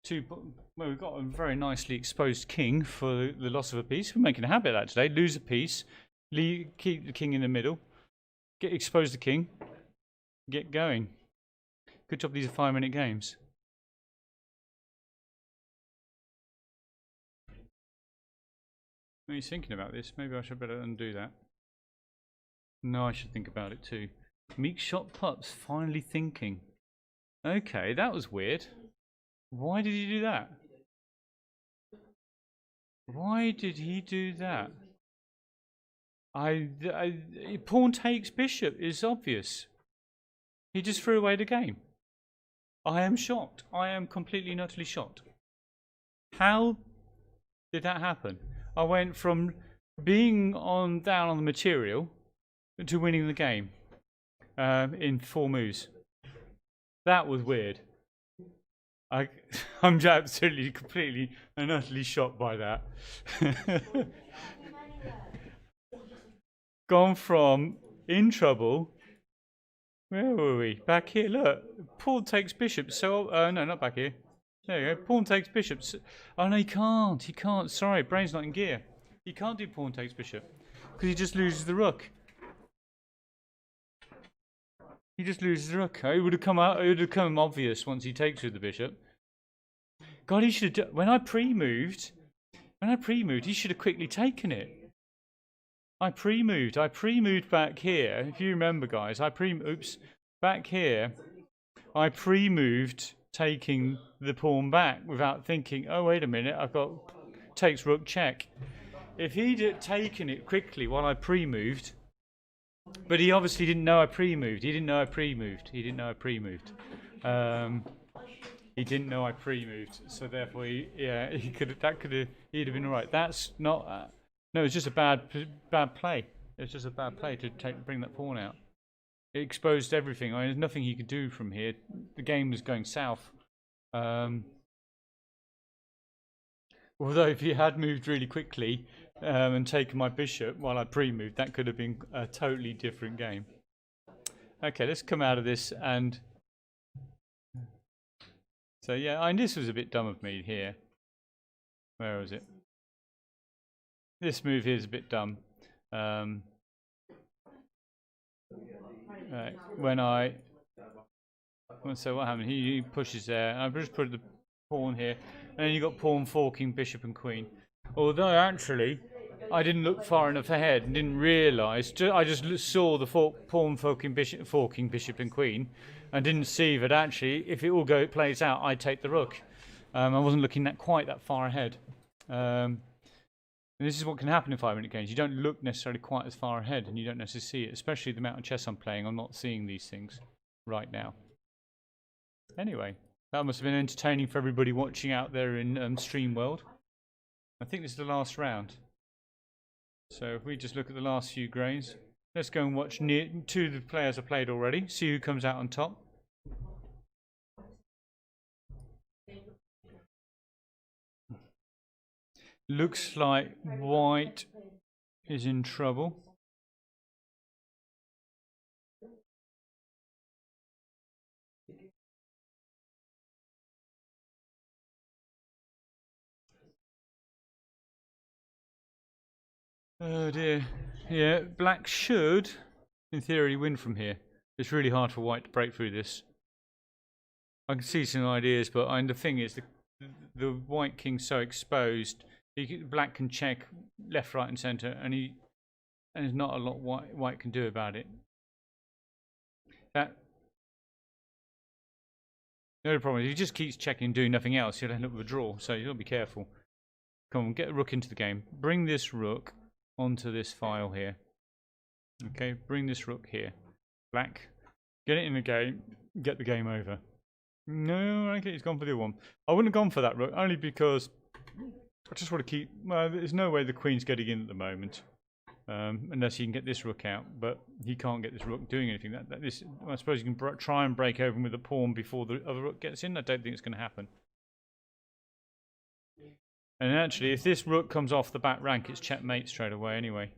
we've got a very nicely exposed king for the loss of a piece. We're making a habit of that today. Lose a piece, keep the king in the middle, expose the king, get going. Good job. These are 5-minute games. He's thinking about this. Maybe I should better undo that. No, I should think about it too. Meat Shop Pup's finally thinking. Okay, that was weird. Why did he do that? Why did he do that? Pawn takes bishop is obvious. He just threw away the game. I am shocked. I am completely and utterly shocked. How did that happen? I went from being down on the material to winning the game in 4 moves. That was weird. I'm absolutely, completely and utterly shocked by that. Gone from in trouble. Where were we? Back here. Look, pawn takes bishop. So no, not back here. There you go. Pawn takes bishop. Oh no, he can't. He can't. Sorry, brain's not in gear. He can't do pawn takes bishop because he just loses the rook. He just loses the rook. It would have come out. It would have come obvious once he takes with the bishop. God, he should have. When I pre-moved, he should have quickly taken it. I pre-moved back here. If you remember, guys, back here. I pre-moved taking the pawn back without thinking. Oh, wait a minute! I've got takes rook check. If he'd taken it quickly while I pre-moved. But he obviously didn't know I pre-moved. He didn't know I pre-moved. He didn't know I pre-moved. So therefore, he'd have been all right. That's not. No, it's just a bad play. It's just a bad play to bring that pawn out. It exposed everything. There's nothing he could do from here. The game was going south. Although if he had moved really quickly and taken my bishop while I pre-moved, that could have been a totally different game. Okay, let's come out of this. And so yeah, this was a bit dumb of me here. Where was it? This move here is a bit dumb. So what happened? He pushes there. I just put the pawn here, and then you got pawn forking bishop and queen. Although actually, I didn't look far enough ahead and didn't realise. I just saw the pawn forking bishop and queen, and didn't see that actually, if it all plays out, I take the rook. I wasn't looking quite that far ahead. And this is what can happen in 5-minute games. You don't look necessarily quite as far ahead, and you don't necessarily see it. Especially the amount of chess I'm playing, I'm not seeing these things right now. Anyway, that must have been entertaining for everybody watching out there in Stream World. I think this is the last round. So if we just look at the last few grains, let's go and watch two of the players have played already. See who comes out on top. Looks like white is in trouble. Oh dear. Yeah, black should, in theory, win from here. It's really hard for white to break through this. I can see some ideas, but the thing is, the white king's so exposed. Black can check left, right, and centre, and there's not a lot white can do about it. The only problem is, if he just keeps checking and doing nothing else, he'll end up with a draw. So you've got to be careful. Come on, get a rook into the game. Bring this rook onto this file here. Okay, bring this rook here. Black, get it in the game, get the game over. No, okay, he's gone for the other one. I wouldn't have gone for that rook, only because I just want to keep... Well, there's no way the queen's getting in at the moment. Unless he can get this rook out, but he can't get this rook doing anything. I suppose you can try and break open with a pawn before the other rook gets in. I don't think it's going to happen. And actually, if this rook comes off the back rank, it's checkmate straight away anyway.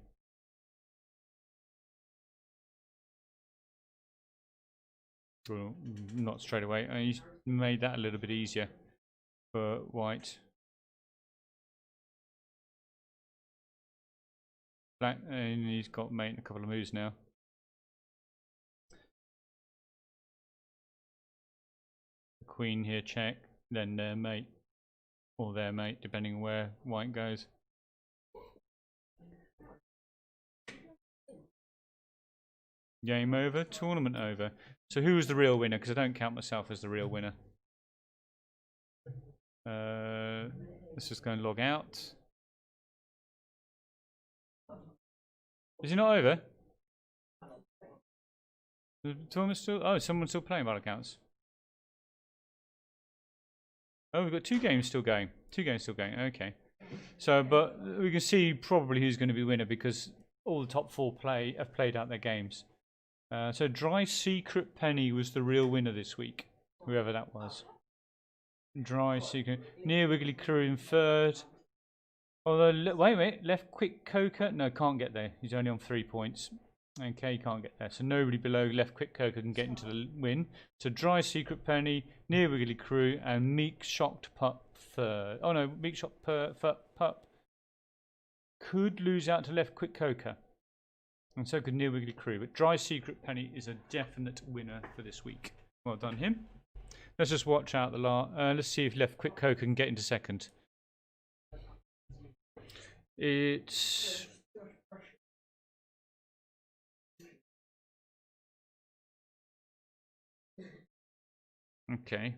Well, not straight away. He's made that a little bit easier for white. Black, and he's got mate in a couple of moves now. Queen here, check, then their mate, or their mate, depending on where white goes. Game over, tournament over. So who was the real winner? Because I don't count myself as the real winner. Let's just go and log out. Is he not over? The tournament's still... Oh, someone's still playing by accounts. Oh, we've got 2 games still going. 2 games still going, okay. So, but we can see probably who's going to be winner because all the top 4 have played out their games. So Dry Secret Penny was the real winner this week, whoever that was. Dry Secret. Near Wiggly Crew in 3rd. Although, wait a minute, Left Quick Coker? No, can't get there. He's only on 3 points. Okay, he can't get there. So nobody below Left Quick Coker can get into the win. So Dry Secret Penny, Near Wiggly Crew, and Meek Shocked Pup 3rd. Oh no, Meek Shocked Pup could lose out to Left Quick Coker. And so could Near Wiggly Crew. But Dry Secret Penny is a definite winner for this week. Well done, him. Let's just watch out the let's see if Left Quick Coker can get into 2nd. It's... Okay.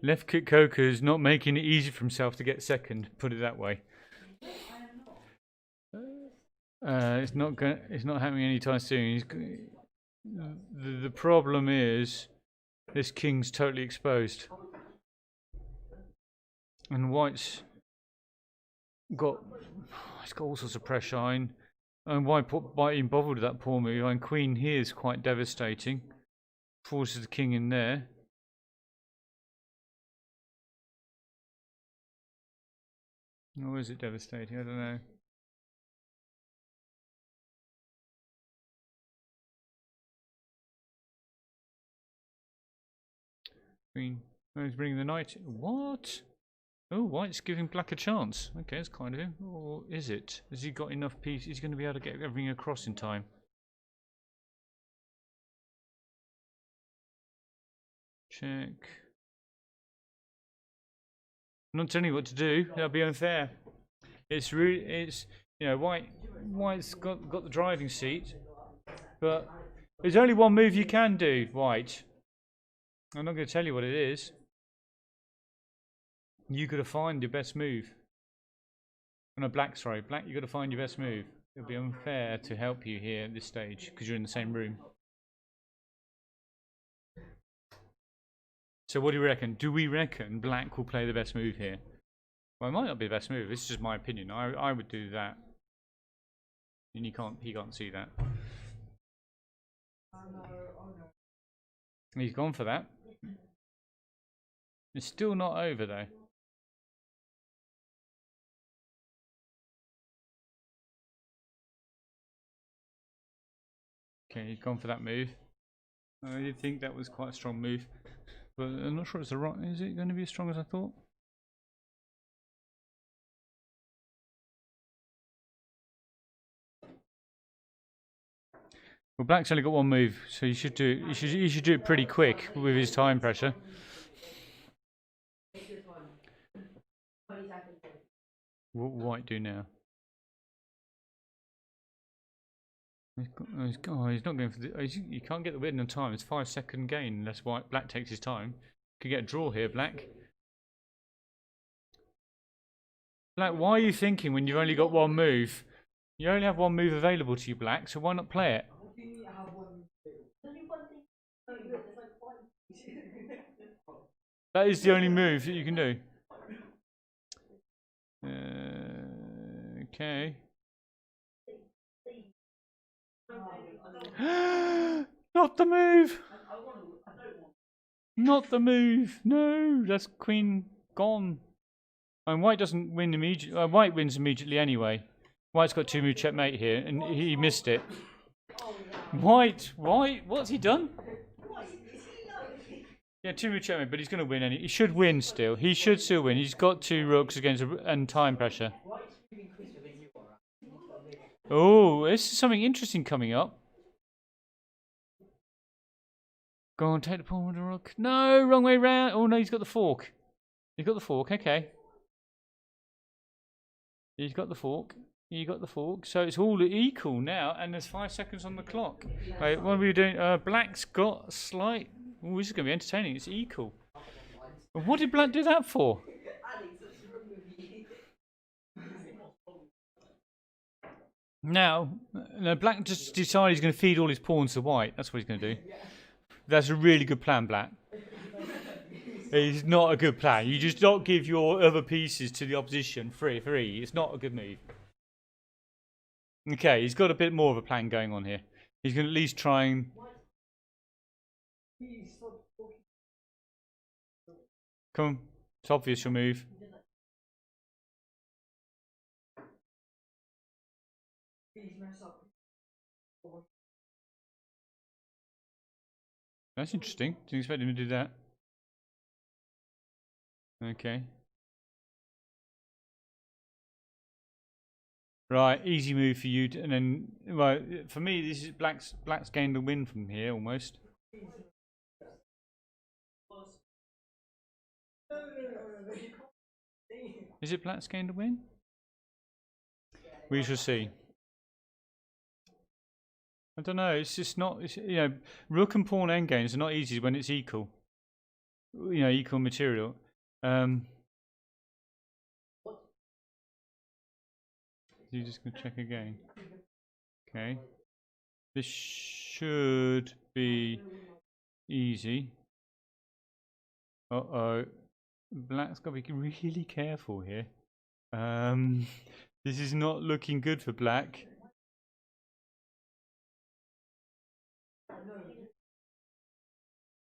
Left Quick Coker is not making it easy for himself to get 2nd. Put it that way. It's not happening anytime soon. The problem is this king's totally exposed, and white's got It's got all sorts of pressure. And why even bother with that poor move? And queen here is quite devastating. Forces the king in there. Or is it devastating? I don't know. Queen. Oh, he's bringing the knight. What? Oh, white's giving black a chance. Okay, that's kind of him. Or is it? Has he got enough pieces? He's going to be able to get everything across in time. Check. I'm not telling you what to do. That'll be unfair. It's really, you know, white's got the driving seat, but there's only one move you can do, white. I'm not going to tell you what it is. You got to find your best move. No, black, sorry. Black, you got to find your best move. It'll be unfair to help you here at this stage because you're in the same room. So what do you reckon? Do we reckon black will play the best move here? Well, it might not be the best move. This is just my opinion. I would do that. And he can't see that. He's gone for that. It's still not over though. Okay, he's gone for that move. I did think that was quite a strong move, but I'm not sure it's the right. Is it going to be as strong as I thought? Well, black's only got one move, so you should do it pretty quick with his time pressure. What will white do now? He's not going for the. You can't get the win on time. It's 5-second gain unless black takes his time. Could get a draw here, black. Black, why are you thinking when you've only got one move? You only have one move available to you, black. So why not play it? That is the only move that you can do. Okay. Not the move! Not the move! No, that's queen gone. And white doesn't win immediately. White wins immediately anyway. White's got 2-move checkmate here, and he missed it. White, what's he done? Yeah, 2-move checkmate, but he's going to win. He should win still. He should still win. He's got 2 rooks against and time pressure. Oh, this is something interesting coming up. Go on, take the pawn with the rook. No, wrong way round. Oh no, he's got the fork. He's got the fork. Okay. He's got the fork. You got the fork. So it's all equal now, and there's 5 seconds on the clock. Right, what are we doing? Black's got a slight. Oh, this is going to be entertaining. It's equal. What did black do that for? Now, black just decided he's going to feed all his pawns to white. That's what he's going to do. That's a really good plan, black. It's not a good plan. You just don't give your other pieces to the opposition free. It's not a good move. Okay, he's got a bit more of a plan going on here. He's going to at least try and... Come on. It's obvious your move. That's interesting. Didn't expect him to do that. Okay. Right, easy move for you. And then, well, for me, this is black's gained the win from here almost. Is it black's gained a win? We shall see. I don't know. It's just not. You know, rook and pawn endgames are not easy when it's equal. You know, equal material. You're just gonna check again. Okay. This should be easy. Uh-oh. Black's got to be really careful here. This is not looking good for black.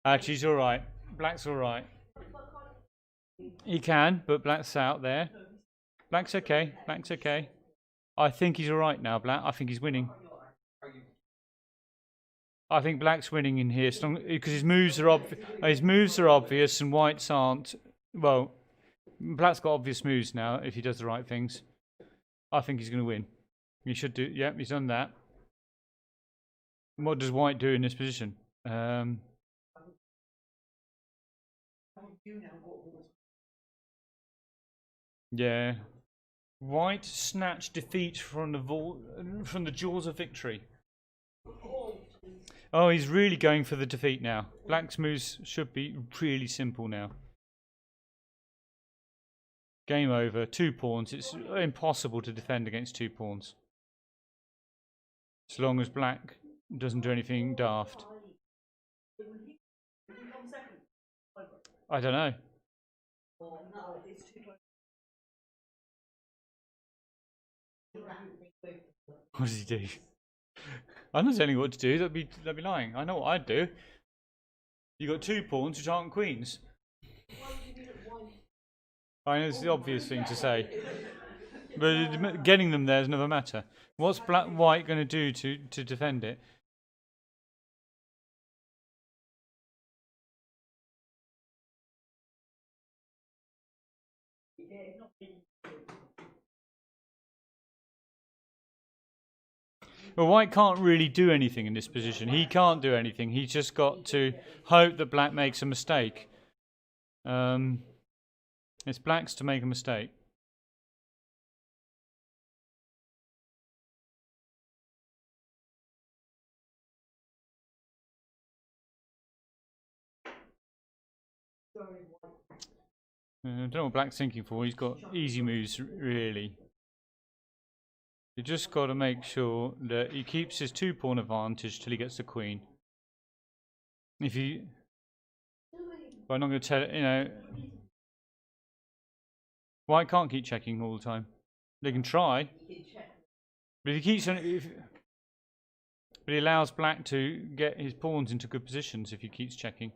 Actually, he's alright. Black's alright. He can, but black's out there. Black's okay. Black's okay. I think he's alright now, black. I think he's winning. I think black's winning in here because his moves are obvious and white's aren't. Well, black's got obvious moves now if he does the right things. I think he's going to win. He should do. Yeah, he's done that. What does white do in this position? Yeah. White snatched defeat from the jaws of victory. Oh, he's really going for the defeat now. Black's moves should be really simple now. Game over. 2 pawns. It's impossible to defend against 2 pawns. So long as black doesn't do anything daft. I don't know. What does he do? I'm not telling you what to do. That'd be lying. I know what I'd do. You got 2 pawns which aren't queens. I know it's the obvious thing to say, but getting them there is another matter. What's white going to do to defend it? Well, white can't really do anything in this position. He can't do anything. He's just got to hope that black makes a mistake. It's black's to make a mistake. I don't know what black's thinking for. He's got easy moves, really. You just got to make sure that he keeps his 2 pawn advantage till he gets the queen. If he... But I'm not going to tell it, you know... White can't keep checking all the time. They can try. But if he keeps on... But he allows black to get his pawns into good positions if he keeps checking.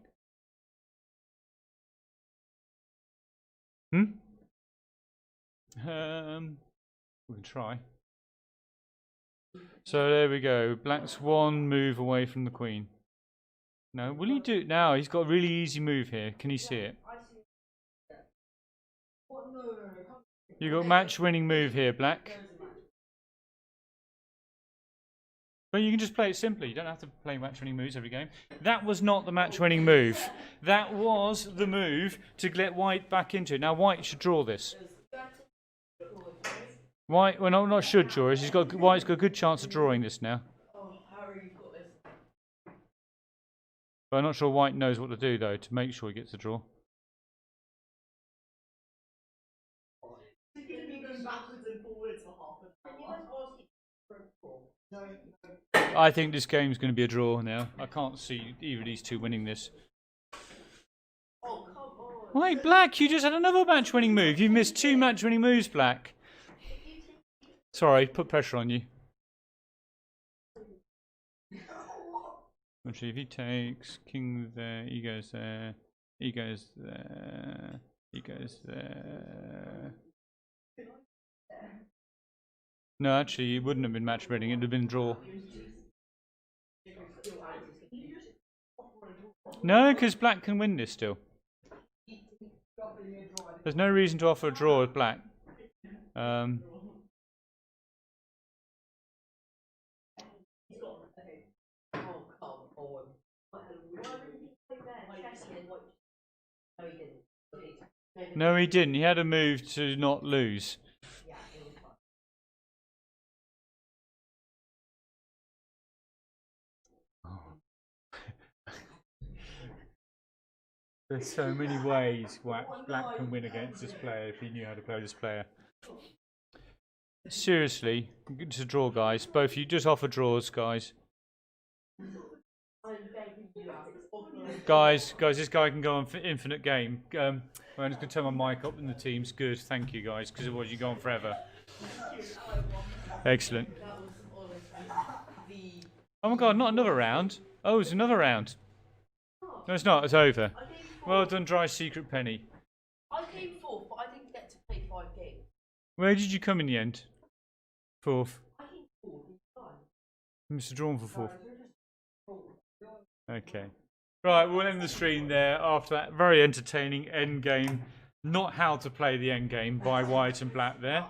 We can try. So there we go. Black's 1 move away from the queen. No, will he do it now? He's got a really easy move here. Can you see it? You got match-winning move here, black. But you can just play it simply. You don't have to play match-winning moves every game. That was not the match-winning move. That was the move to let white back into it. Now white should draw this. White, well, not should draw this. White's got a good chance of drawing this now. But I'm not sure white knows what to do though to make sure he gets the draw. I think this game's going to be a draw now. I can't see either of these 2 winning this. Wait, black, you just had another match-winning move. You missed 2 match-winning moves, black. Sorry, put pressure on you. Actually, if he takes king there, he goes there, he goes there, he goes there. No, actually, it wouldn't have been match winning. It would have been draw. No, because black can win this still. There's no reason to offer a draw with black. No, he didn't. He had a move to not lose. There's so many ways black can win against this player if he knew how to play this player. Seriously, good to draw, guys. Both you just offer draws, guys. Guys, this guy can go on for infinite game. I'm just going to turn my mic up and the team's good. Thank you, guys, because otherwise you go on forever. Excellent. Oh my god, not another round. Oh, it's another round. No, it's not. It's over. Well done, Dry Secret Penny. I came fourth, but I didn't get to play 5 games. Where did you come in the end? Fourth. I came fourth. Mr. Drawn for fourth. Okay. Right, we'll end the stream there after that very entertaining end game. Not how to play the end game by White and Black there.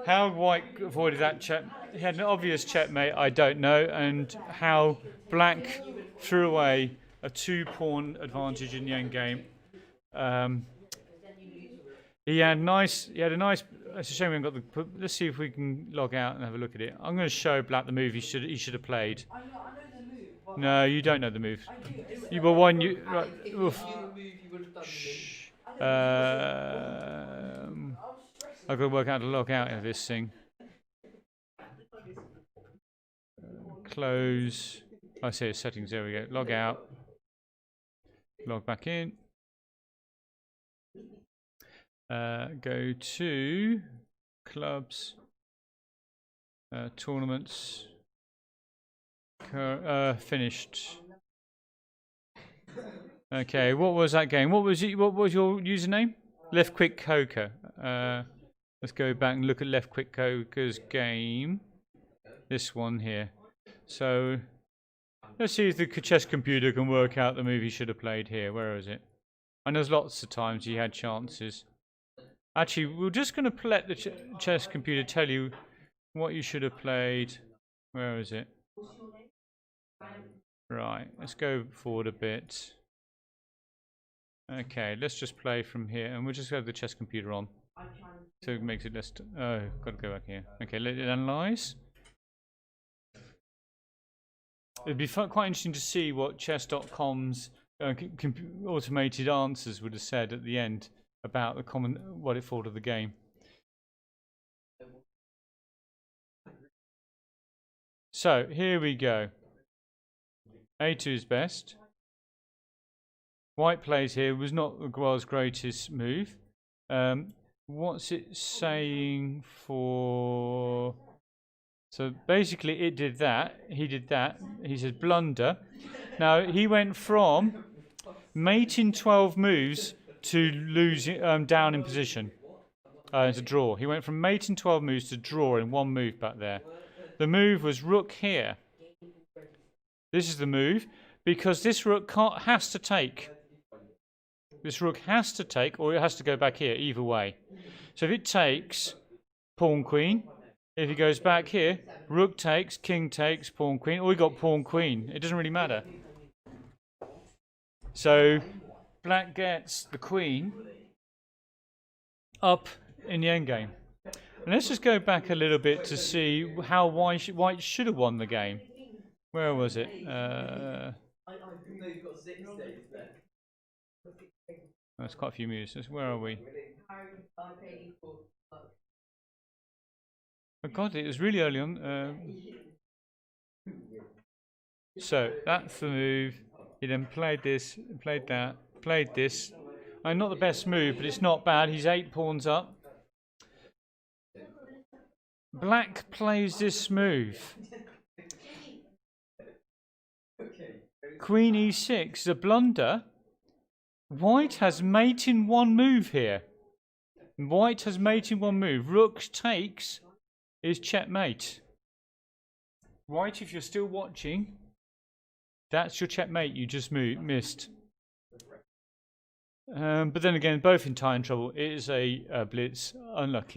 How White avoided that check. He had an obvious checkmate, I don't know, and how Black threw away a 2-pawn advantage in the end game. He had a nice. It's a shame we haven't got the. Let's see if we can log out and have a look at it. I'm going to show Black the move he should have played. I know the move. No, you don't know the move. I do. You were one. You right. If Oof. you knew the move, you would have done the move. I've got to work out how to log out of this thing. Close. I see settings. There we go. Log out. Log back in. Go to clubs, tournaments, finished. Okay, what was that game? What was your username? Left Quick Coker. Let's go back and look at Left Quick Coker's game. This one here. So let's see if the chess computer can work out the move he should have played here. Where is it? And there's lots of times he had chances. Actually, we're just going to let the chess computer tell you what you should have played. Where is it? Right, let's go forward a bit. Okay, let's just play from here, and we'll just have the chess computer on. So it makes it less... Oh, got to go back here. Okay, let it analyse. It'd be quite interesting to see what chess.com's automated answers would have said at the end about the what it thought of the game. So here we go. A2 is best. White plays here was not Aguilar's greatest move. What's it saying for? So basically, it did that. He did that. He said blunder. Now he went from mate in 12 moves to lose down in position. To draw. He went from mate in 12 moves to draw in 1 move back there. The move was rook here. This is the move because this rook has to take. This rook has to take, or it has to go back here. Either way. So if it takes, pawn queen. If he goes back here, rook takes, king takes, pawn queen. Or we got pawn queen. It doesn't really matter. So Black gets the queen up in the endgame. And let's just go back a little bit to see how White should have won the game. Where was it? There's quite a few moves. Where are we? Oh God, it was really early on. So that's the move. He then played this, played that, played this. Not the best move, but it's not bad. He's 8 pawns up. Black plays this move. Queen e6 is a blunder. White has mate in 1 move here. White has mate in 1 move. Rook takes is checkmate. White, if you're still watching, that's your checkmate you just missed. But then again, both in time trouble. It is a blitz. Unlucky.